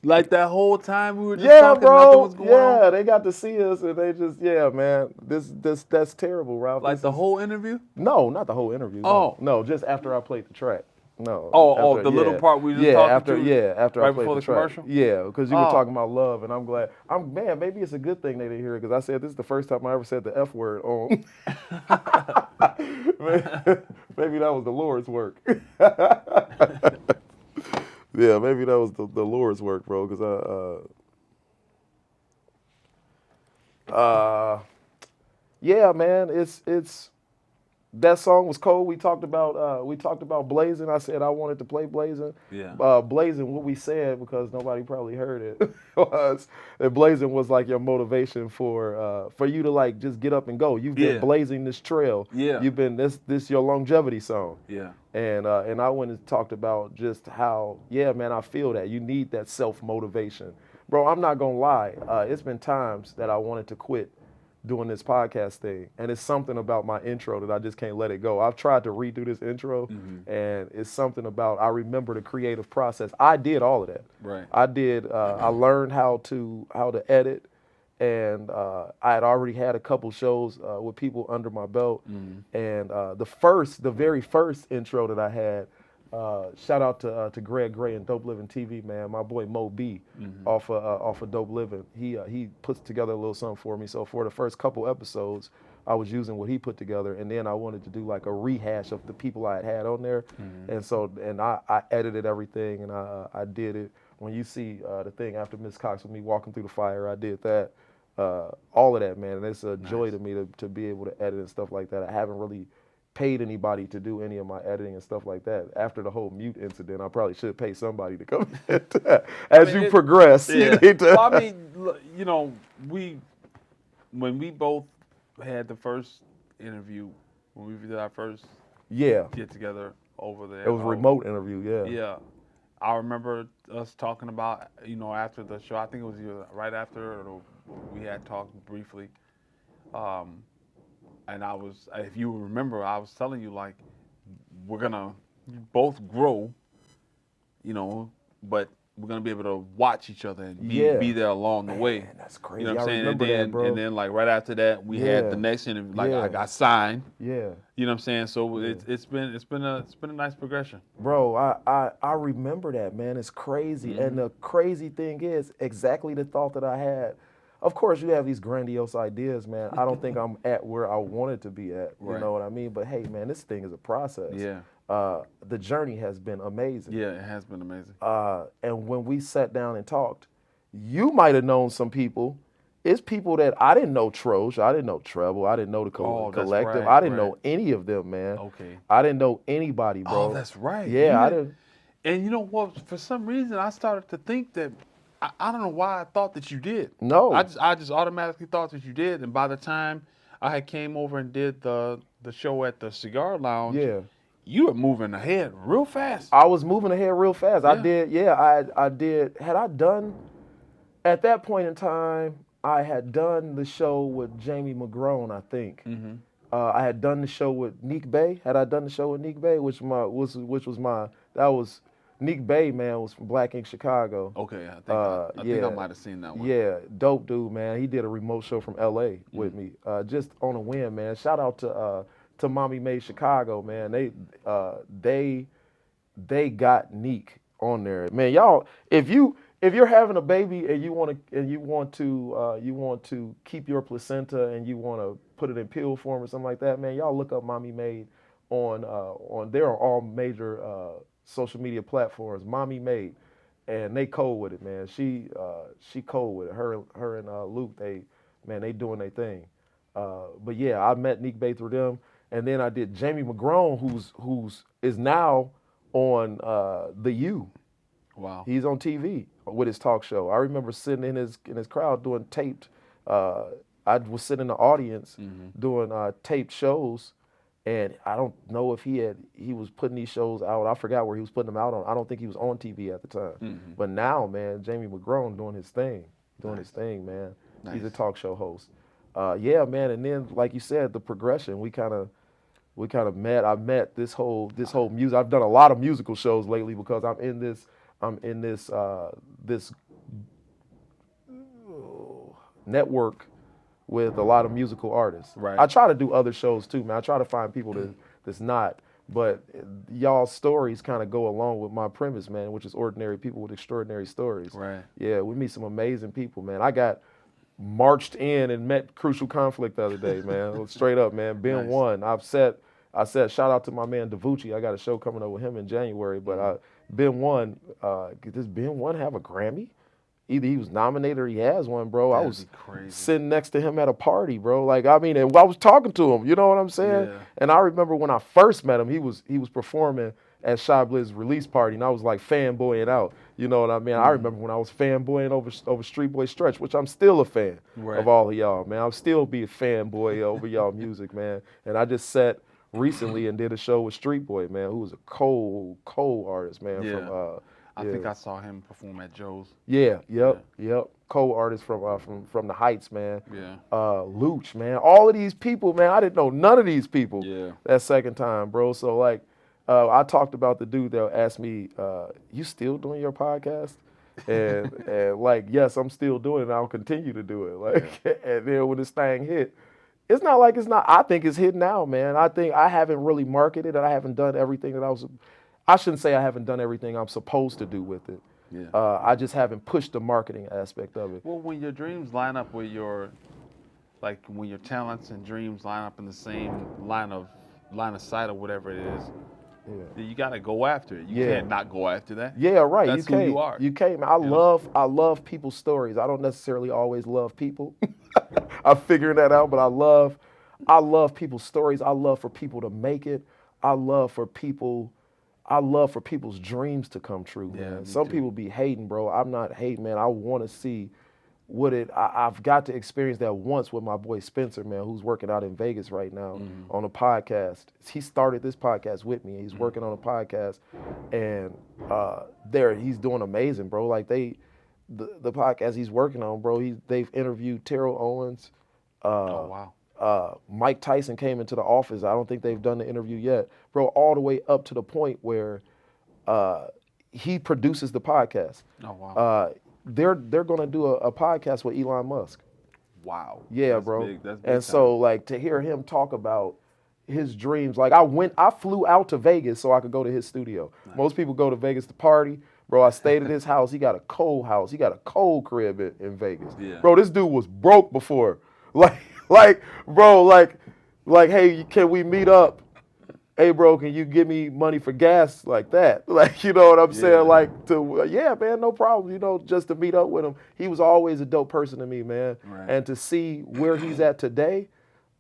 Like that whole time we were just yeah, talking, bro. nothing was going on? Yeah, they got to see us, and they just, man. That's terrible, Ralph. Like the whole interview? No, not the whole interview. Oh. No, just after I played the track. No. Oh, the little part we were just talking to? after Right I played before the the track. commercial? Yeah, because you were Oh. talking about love, and I'm glad. Man, maybe it's a good thing they didn't hear it, because I said this is the first time I ever said the F word on. Maybe that was the Lord's work. Yeah, maybe that was the Lord's work, bro, because yeah, man, it's that song was cold. We talked about Blazing. I said I wanted to play Blazing. Yeah. Blazing, what we said, because nobody probably heard it, was that Blazing was like your motivation for you to like just get up and go. You've been Yeah. blazing this trail. Yeah. You've been this your longevity song. Yeah. And I went and talked about just how, yeah, man, I feel that. You need that self-motivation. Bro, I'm not going to lie. It's been times that I wanted to quit doing this podcast thing. And it's something about my intro that I just can't let it go. I've tried to redo this intro, and it's something about, I remember the creative process. I did all of that. Right. I learned how to edit. And I had already had a couple shows with people under my belt. And the very first intro that I had, shout out to Greg Gray and Dope Living TV, man. My boy Mo B off of Dope Living. He puts together a little something for me. So for the first couple episodes, I was using what he put together, and then I wanted to do like a rehash of the people I had on there. And so I edited everything, and I did it when you see the thing after Miss Cox with me walking through the fire, I did that. All of that, man. And it's a joy to me to be able to edit and stuff like that. I haven't really paid anybody to do any of my editing and stuff like that. After the whole mute incident, I probably should pay somebody to come in. As you progress, you need to. Well, I mean, you know, when we both had the first interview, when we did our first get together over there. It was a remote interview, Yeah. I remember us talking about, you know, after the show, I think it was either right after or we had talked briefly. And I was, if you remember, I was telling you, like, we're going to both grow, you know, but we're going to be able to watch each other and be there along the way. Man, that's crazy. You know what I'm saying? remember that, bro. And then, like, right after that, we had the next interview. Like, I got signed. Yeah. You know what I'm saying? So it's been a nice progression. Bro, I remember that, man. It's crazy. And the crazy thing is exactly the thought that I had. Of course, you have these grandiose ideas, man. I don't think I'm at where I wanted to be at. You know what I mean? But hey, man, this thing is a process. Yeah. The journey has been amazing. Yeah, it has been amazing. And when we sat down and talked, you might have known some people. It's people that I didn't know. Trosh, I didn't know Treble, I didn't know the Collective. Right, I didn't know any of them, man. Okay. I didn't know anybody, bro. Oh, that's right. Yeah, I didn't. And you know what? For some reason, I started to think that I don't know why I thought that you did. No. I just automatically thought that you did. And by the time I had came over and did the show at the Cigar Lounge, you were moving ahead real fast. I was moving ahead real fast. Yeah. I did. I did. Had I done at that point in time? I had done the show with Jamie McGrone, I think. I had done the show with Neek Bay. Had I done the show with Neek Bay, which was Neek Bay, man, was from Black Ink Chicago. Okay, I think I might have seen that one. Yeah, dope dude, man. He did a remote show from LA with me, just on a whim, man. Shout out to Mommy Made Chicago, man. They got Neek on there, man. Y'all, if you're having a baby and you want to keep your placenta and you want to put it in pill form or something like that, man, y'all look up Mommy Made on they're on all major social media platforms. Mommy Made, and they cold with it, man. She cold with it. Her and Luke, they doing their thing. But yeah, I met Neek Bay through them, and then I did Jamie McGrone, who's is now on The U. Wow. He's on TV with his talk show. I remember sitting in his crowd doing taped. I was sitting in the audience doing taped shows, and I don't know if he was putting these shows out. I forgot where he was putting them out on. I don't think he was on TV at the time. But now, man, Jamie McGrone doing his thing, man. Nice. He's a talk show host. Yeah, man. And then, like you said, the progression. We kind of met. I met this whole music. I've done a lot of musical shows lately because I'm in this network with a lot of musical artists. Right. I try to do other shows too, man. I try to find people that's not, but y'all's stories kind of go along with my premise, man, which is ordinary people with extraordinary stories. Right. Yeah, we meet some amazing people, man. I got marched in and met Crucial Conflict the other day, man. Straight up, man. Ben Nice. One. I said shout out to my man DaVucci. I got a show coming up with him in January, but Ben One, does Ben One have a Grammy? Either he was nominated or he has one, bro. I was sitting next to him at a party, bro. Like, I mean, and I was talking to him, you know what I'm saying? Yeah. And I remember when I first met him, he was performing at Shy Blizz's release party, and I was like fanboying out. You know what I mean? I remember when I was fanboying over Street Boy Stretch, which I'm still a fan of all of y'all, man. I'll still be a fanboy over y'all music, man. And I just sat recently and did a show with Street Boy, man, who was a cold mooartist, man. Yeah. I think I saw him perform at Joe's. Yeah, yep. Co-artist from the Heights, man. Yeah. Luch, man. All of these people, man. I didn't know none of these people. Yeah. That second time, bro. So like, I talked about the dude that asked me, "You still doing your podcast?" And like, yes, I'm still doing it. And I'll continue to do it. Like, and then when this thing hit, it's not like it's not. I think it's hit now, man. I think I haven't really marketed it. I haven't done everything that I shouldn't say I haven't done everything I'm supposed to do with it. Yeah. I just haven't pushed the marketing aspect of it. Well, when your dreams line up with when your talents and dreams line up in the same line of sight or whatever it is, You got to go after it. You Yeah. can't not go after that. Yeah, right. That's you can't. who you are. You can't. Man. I love people's stories. I don't necessarily always love people. I'm figuring that out, but I love people's stories. I love for people to make it. I love for people's dreams to come true, Yeah, man. me Some too. people be hating, bro. I'm not hating, man. I want to see I've got to experience that once with my boy Spencer, man, who's working out in Vegas right now on a podcast. He started this podcast with me. He's working on a podcast, and he's doing amazing, bro. Like the podcast he's working on, bro. They've interviewed Terrell Owens. Oh, wow. Mike Tyson came into the office. I don't think they've done the interview yet, bro. All the way up to the point where he produces the podcast. Oh, wow. They're gonna do a podcast with Elon Musk. Wow. Yeah, That's bro. big. That's big and time. so like to hear him talk about his dreams, like I flew out to Vegas so I could go to his studio. Nice. Most people go to Vegas to party. Bro, I stayed at his house. He got a cold house. He got a cold crib in Vegas. Yeah. Bro, this dude was broke before. Bro, hey, can we meet up? Hey, bro, can you give me money for gas like that? Like, you know what I'm saying? Like, yeah, man, no problem. You know, just to meet up with him. He was always a dope person to me, man. Right. And to see where he's at today,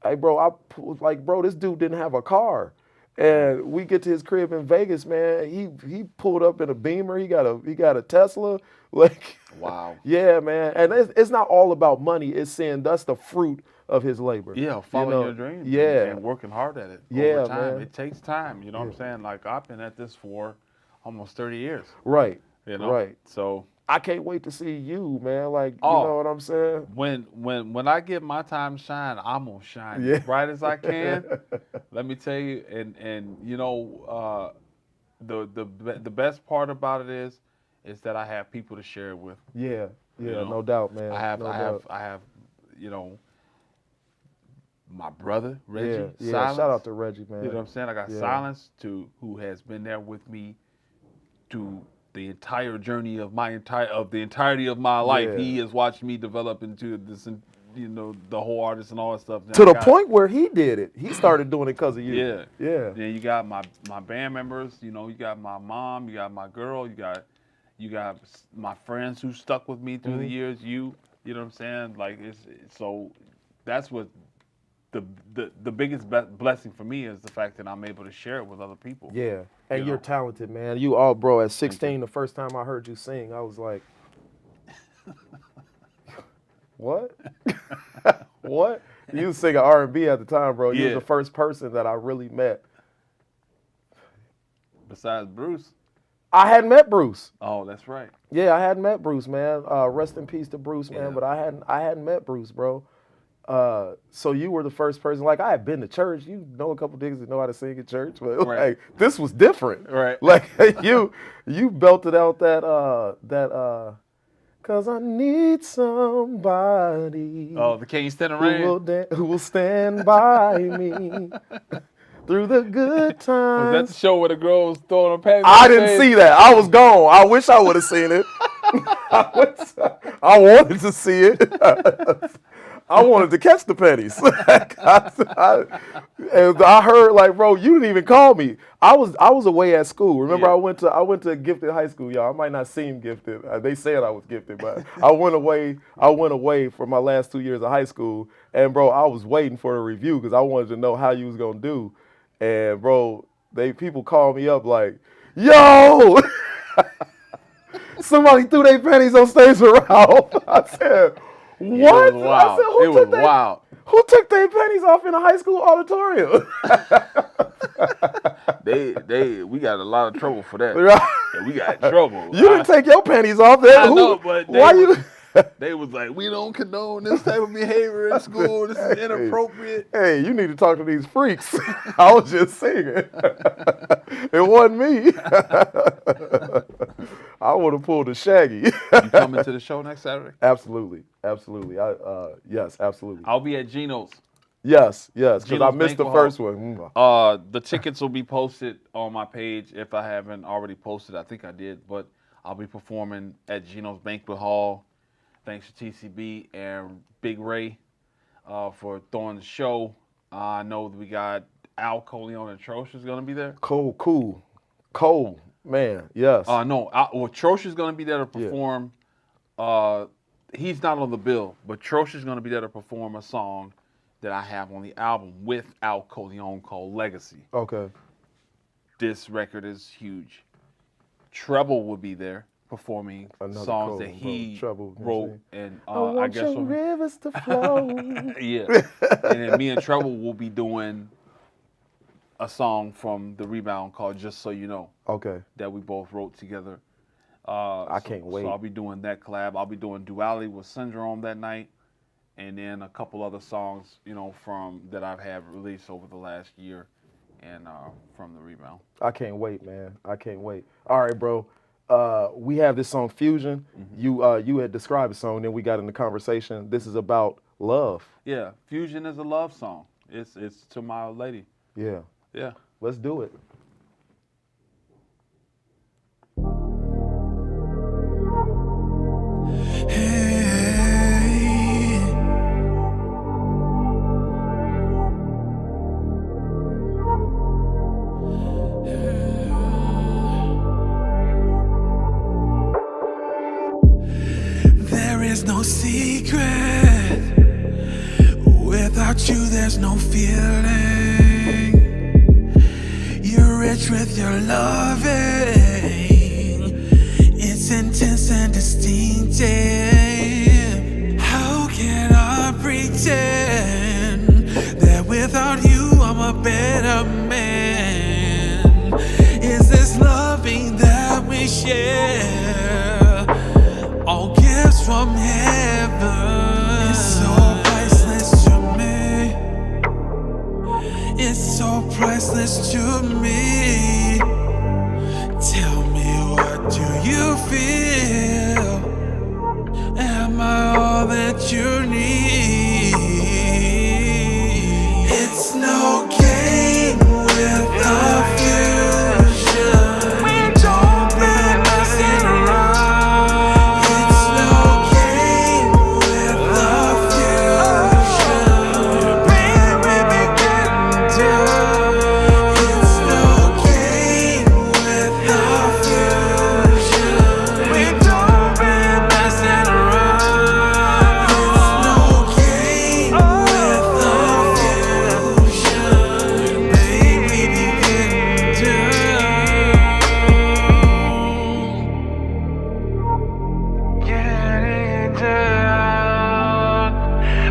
hey, bro, I was like, bro, this dude didn't have a car. And we get to his crib in Vegas, man. He pulled up in a Beamer. He got a Tesla. Like, wow. Yeah, man. And it's not all about money. It's saying that's the fruit of his labor. Yeah, following your dreams. Yeah. And working hard at it Man. over time. It takes time. You know what I'm saying? Like, I've been at this for almost 30 years. Right. You know? Right. So I can't wait to see you, man. Like, you know what I'm saying? When I get my time to shine, I'm gonna shine as bright as I can. Let me tell you, and you know, the best part about it is that I have people to share it with. Yeah, you know? No doubt, man. I have, you know, my brother Reggie. Yeah, Silence, shout out to Reggie, man. You know what I'm saying? I got Silence who has been there with me to the entire journey of the entirety of my life. Yeah. He has watched me develop into this, you know, the whole artist and all that stuff. To the point where he did it. He started doing it because of you. Yeah. Yeah. Then you got my band members, you know, you got my mom, you got my girl, you got my friends who stuck with me through the years, you know what I'm saying? Like, so that's what the biggest blessing for me is the fact that I'm able to share it with other people. Yeah. And you're talented, man. You all, bro, at 16, the first time I heard you sing, I was like, what? What? You was singing R&B at the time, bro. You was the first person that I really met. Besides Bruce? I hadn't met Bruce. Oh, that's right. Yeah, I hadn't met Bruce, man. Rest in peace to Bruce, man. But I hadn't met Bruce, bro. So you were the first person. Like, I had been to church. You know a couple niggas that know how to sing in church, but like this was different. Right. Like you belted out that 'cause I need somebody. Oh, the Can You Stand the Rain? Who will stand by me through the good times. Was that the show where the girl was throwing her panties? I didn't see that. I was gone. I wish I would have seen it. I wanted to see it. I wanted to catch the pennies. And I heard, like, bro, you didn't even call me. I was away at school. Remember, I went to gifted high school, y'all. I might not seem gifted. They said I was gifted, but I went away for my last 2 years of high school. And bro, I was waiting for a review because I wanted to know how you was gonna do. And bro, people called me up like, yo, somebody threw their panties on stage for Ralph. I said, what? It was wild. I said, it was wild. Who took their panties off in a high school auditorium? We got a lot of trouble for that. Right. Yeah, we got in trouble. You didn't take your panties off. I know, but you? They was like, we don't condone this type of behavior in school. This is inappropriate. Hey, you need to talk to these freaks. I was just singing. It wasn't me. I would have pulled a Shaggy. You coming to the show next Saturday? Absolutely. Yes, absolutely. I'll be at Gino's. Yes, because I missed the first Hall. one. The tickets will be posted on my page if I haven't already posted. I think I did, but I'll be performing at Gino's Banquet Hall. Thanks to TCB and Big Ray for throwing the show. I know that we got Al Coleon and Trosh is gonna be there. Cool, man. Yes. No, Trosh is gonna be there to perform. He's not on the bill, but Trosh is gonna be there to perform a song that I have on the album with Al Coleon called Legacy. Okay. This record is huge. Treble will be there performing songs that he wrote, and I guess rivers to flow. yeah, and then me and Treble will be doing a song from the Rebound called "Just So You Know." Okay. That we both wrote together. I can't wait. So I'll be doing that collab. I'll be doing Duality with Syndrome that night, and then a couple other songs, from that I've had released over the last year, and from the Rebound. I can't wait, man. I can't wait. All right, bro. We have this song Fusion. Mm-hmm. You had described the song, then we got in the conversation. This is about love. Yeah, Fusion is a love song. It's to my lady. Yeah. Yeah. Let's do it. There is no secret. Without you, there's no feeling. You're rich with your loving. It's intense and distinctive. How can I pretend that without you, I'm a better man? Is this loving that we share? All gifts from heaven. It's so priceless to me. It's so priceless to me. Tell me, what do you feel? Am I all that you need? It's no game without fusion. We don't be messing around. It's no game without fusion. Baby, we getting down. It's no game without fusion. We don't be messing around. It's no game without fusion. Baby, we getting down.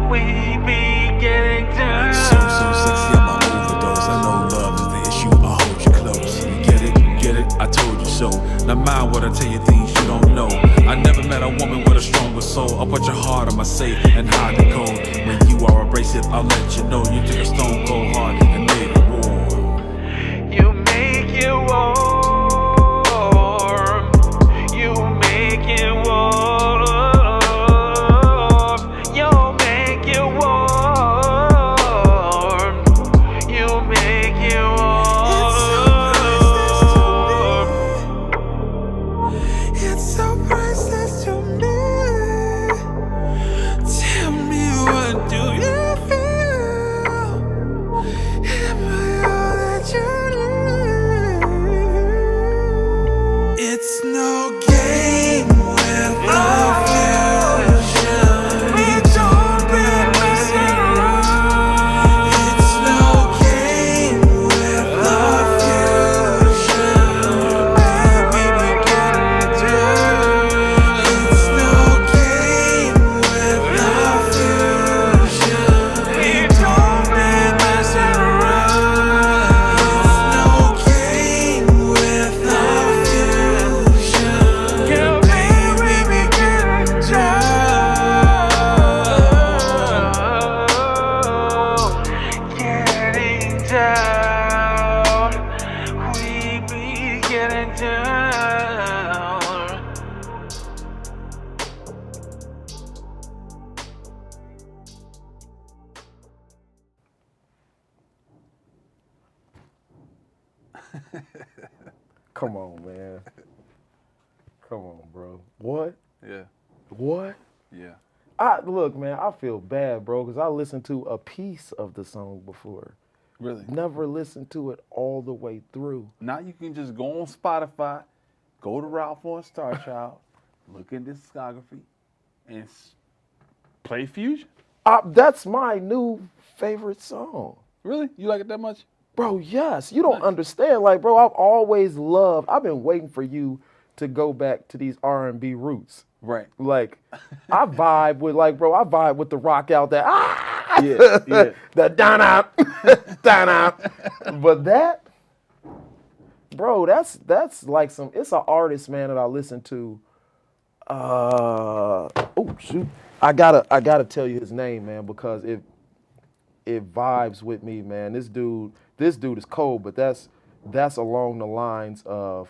We be getting down. So sexy, I'm an overdose. I know love is the issue. I'll hold you close. You get it? I told you so. Now mind what I tell you, things you don't know. I never met a woman with a stronger soul. I'll put your heart on my safe and hide the code. When you are abrasive, I'll let you know you took a stone cold heart and made it warm. You make it warm. You make it warm. You make it warm. You make it warm. It's so priceless to me. Tell me, what do you feel? Am I all that you need? It's no game without fusion. We don't be messing around. It's no game without fusion. Baby, we getting down. It's no game without fusion. We don't be messing around. It's no game without fusion. Girl, baby, we getting down. We be getting down. Come on, man. Come on, bro. What? Yeah. What? Yeah. Look, man, I feel bad, bro, because I listened to a piece of the song before. Really? Never listened to it all the way through. Now you can just go on Spotify, go to Lauren Starchild, look at discography, and play Fusion. That's my new favorite song. Really? You like it that much? Bro, yes. You don't understand. Like, bro, I've been waiting for you to go back to these R&B roots. Right. Like, I vibe with the rock out there. Yeah. The da-na, da-na. But that, bro, that's like it's an artist, man, that I listen to. Oh shoot. I gotta tell you his name, man, because it vibes with me, man. This dude is cold, but that's along the lines of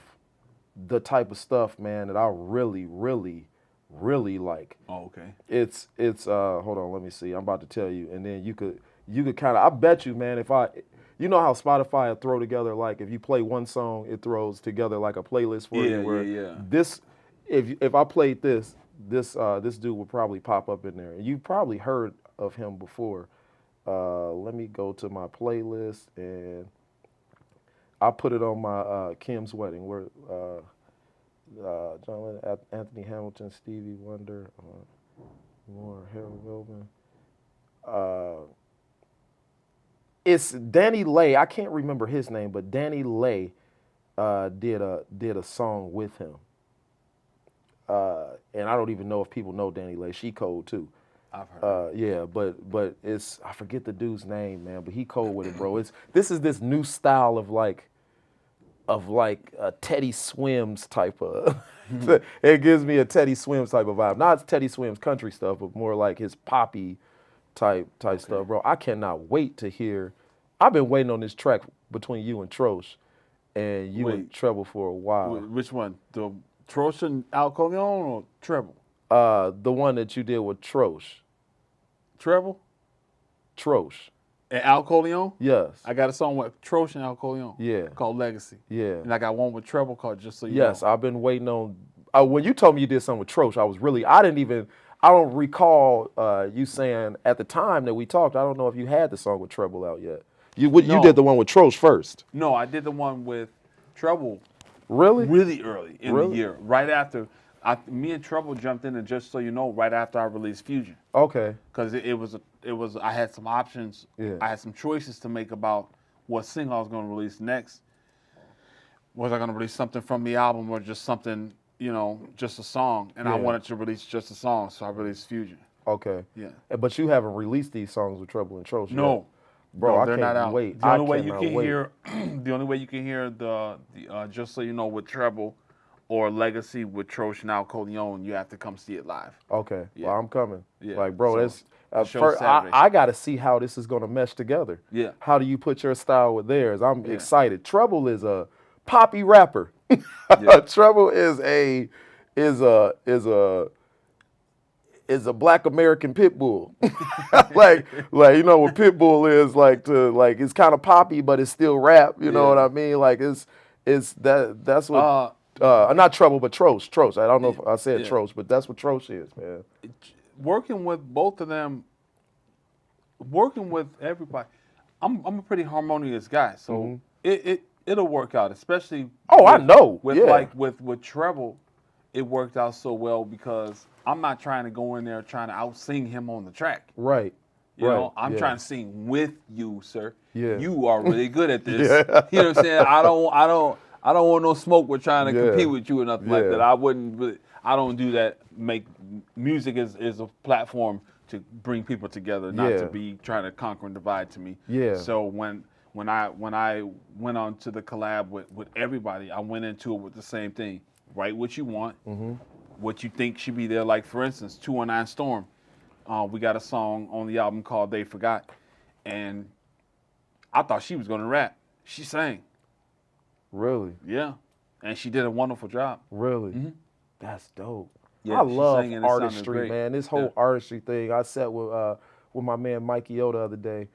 the type of stuff, man, that I really, really, really like. Oh, okay. It's hold on, let me see. I'm about to tell you, and then you could kind of, I bet you, man, you know how Spotify will throw together, like, if you play one song, it throws together like a playlist for you. Where Yeah. This, if I played this dude would probably pop up in there, and you probably heard of him before. Let me go to my playlist, and I put it on my Kim's wedding, where John Lennon, Anthony Hamilton, Stevie Wonder, more Harold Wilburn. It's Danny Lay. I can't remember his name, but Danny Lay did a song with him. And I don't even know if people know Danny Lay. She cold too. I've heard. Yeah, but it's, I forget the dude's name, man, but he cold with it, bro. This is this new style of like a Teddy Swims type of. It gives me a Teddy Swims type of vibe. Not Teddy Swims country stuff, but more like his poppy type stuff, bro. I cannot wait to hear. I've been waiting on this track between you and Trosh, and you and Treble for a while. Which one? The Trosh and Al Coleon or Treble? The one that you did with Trosh. Treble? Trosh. And Al Coleon? Yes. I got a song with Trosh and Al Coleon. Yeah. Called Legacy. Yeah. And I got one with Treble called Just So You Yes, Know. I've been waiting on. When you told me you did something with Trosh, I don't recall you saying at the time that we talked. I don't know if you had the song with Treble out yet. You did the one with Trosh first. No, I did the one with Treble Really? really early in Really? the year. Right after, me and Treble jumped in, and Just So You Know, right after I released Fusion. Okay. Because I had some options. Yeah. I had some choices to make about what single I was going to release next. Was I going to release something from the album or just something, just a song? And I Yeah. wanted to release just a song, so I released Fusion. Okay. Yeah. But you haven't released these songs with Treble and Trosh yet. No. Bro, No, I they're can't not out. wait. The only I way you cannot can wait. hear, the only way you can hear the Just So You Know with Treble or Legacy with Trosh and Al Coleon, you have to come see it live. Okay. Yeah. Well, I'm coming. Yeah. Like, bro, So, that's the show's first, Saturday. I got to see how this is going to mesh together. Yeah. How do you put your style with theirs? I'm Yeah. excited. Treble is a poppy rapper. Yeah. Treble is a black American pit bull. like what pit bull is like it's kind of poppy, but it's still rap. You know Yeah. what I mean? Like that's what not Treble, but Trosh. I don't know if I said Yeah. Trosh, but that's what Trosh is, man. Working with both of them, working with everybody, I'm a pretty harmonious guy, so it'll work out. Especially I know. with Yeah. with Treble, it worked out so well because I'm not trying to go in there trying to out sing him on the track. Right. You right. know, I'm yeah. trying to sing with you, sir. Yeah. You are really good at this. Yeah. You know what I'm saying? I don't want no smoke with trying to Yeah. compete with you or nothing like Yeah. that. I don't do that. Music is a platform to bring people together, not Yeah. to be trying to conquer and divide to me. Yeah. So when I went on to the collab with everybody, I went into it with the same thing. Write what you want, what you think should be there. Like, for instance, 219 Storm. We got a song on the album called They Forgot. And I thought she was going to rap. She sang. Really. Yeah. And she did a wonderful job. Really. That's dope. Yeah, I she love sang and it sounded artistry, great. man. This whole Yeah. artistry thing. I sat with my man Mikey O the other day,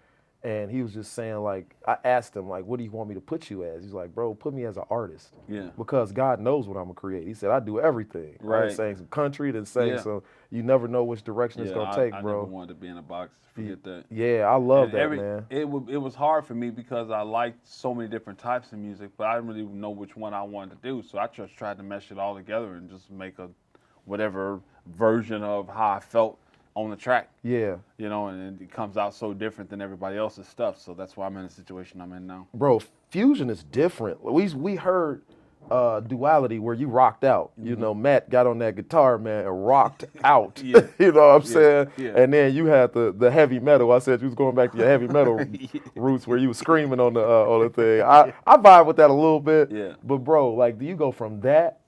And he was just saying, like, I asked him, like, what do you want me to put you as? He's like, bro, put me as an artist. Yeah. Because God knows what I'm going to create. He said, I do everything. I Right. done sang some country, then sang Yeah. some, you never know which direction it's going to take, I bro. never wanted to be in a box. Forget that. Yeah, I love And that, man. It was hard for me because I liked so many different types of music, but I didn't really know which one I wanted to do. So I just tried to mesh it all together and just make a whatever version of how I felt on the track. Yeah. You know, and it comes out so different than everybody else's stuff. So that's why I'm in the situation I'm in now. Bro, fusion is different. We heard Duality where you rocked out. You know, Matt got on that guitar, man, and rocked out. Yeah. You know what I'm saying? Yeah. And then you had the heavy metal. I said you was going back to your heavy metal roots where you was screaming on the thing. I vibe with that a little bit. Yeah. But bro, like, do you go from that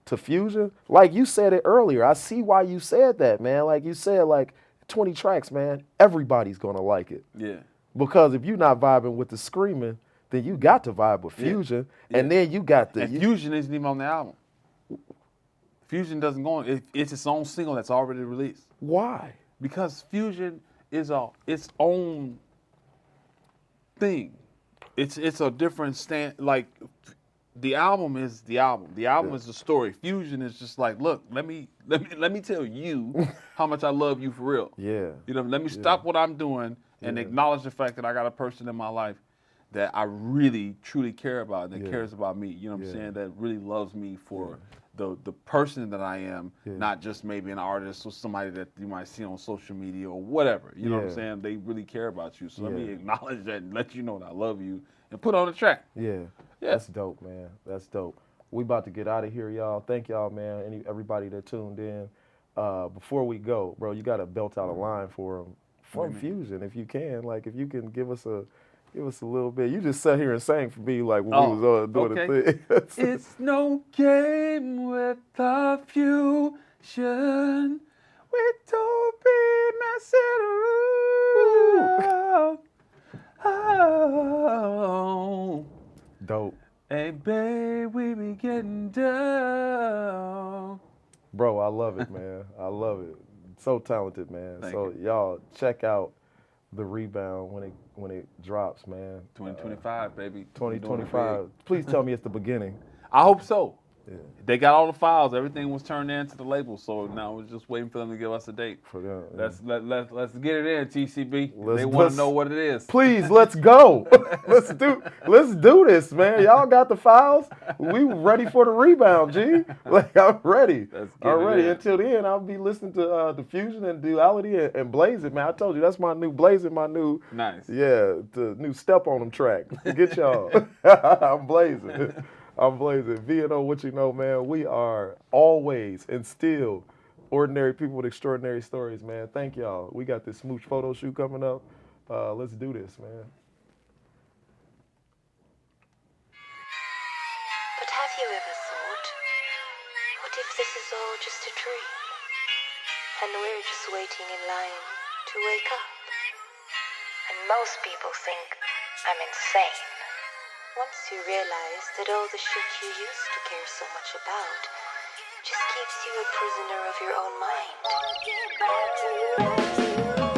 to fusion? Like you said it earlier. I see why you said that, man. Like you said, like 20 tracks, man. Everybody's gonna like it. Yeah. Because if you're not vibing with the screaming, then you got to vibe with fusion, and then you got the And Fusion isn't even on the album. Fusion doesn't go on. It's its own single that's already released. Why? Because Fusion is its own thing. It's a different stand. Like the album is the album. The album is the story. Fusion is just like, look, let me tell you how much I love you for real. Yeah. You know, let me stop what I'm doing and acknowledge the fact that I got a person in my life that I really, truly care about, that cares about me, you know what I'm saying, that really loves me for the person that I am, not just maybe an artist or somebody that you might see on social media or whatever, you know what I'm saying? They really care about you. So let me acknowledge that and let you know that I love you and put on the track. Yeah. That's dope, man. That's dope. We about to get out of here, y'all. Thank y'all, man, everybody that tuned in. Before we go, bro, you got to belt out a line for them from Fusion if you can. Like, if you can give us a little bit. You just sat here and sang for me like when we was doing the thing. It's no game with the fusion. We don't be messing around. Oh. Dope. Hey, babe, we be getting down. Bro, I love it, man. I love it. So talented, man. Thank So you. y'all check out the Rebound when it drops, man. 2025, baby. 2025. Please tell me it's the beginning. I hope so. Yeah. They got all the files. Everything was turned in to the label, so now we're just waiting for them to give us a date. For them. Let's get it in, TCB. Let's- They want let's- to know what it is. Please, let's go. let's do this, man. Y'all got the files. We ready for the Rebound, G. Like, I'm ready. Let's get I'm it ready. in. Until then, I'll be listening to the Fusion and Duality and Blaze It, man. I told you that's my new Blaze It, my new Nice. the new Step on Them track. Get y'all. I'm blazing. I'm blazing. VNO, what you know, man. We are always and still ordinary people with extraordinary stories, man. Thank y'all. We got this smooch photo shoot coming up. Let's do this, man. But have you ever thought, what if this is all just a dream? And we're just waiting in line to wake up? And most people think I'm insane. Once you realize that all the shit you used to care so much about just keeps you a prisoner of your own mind.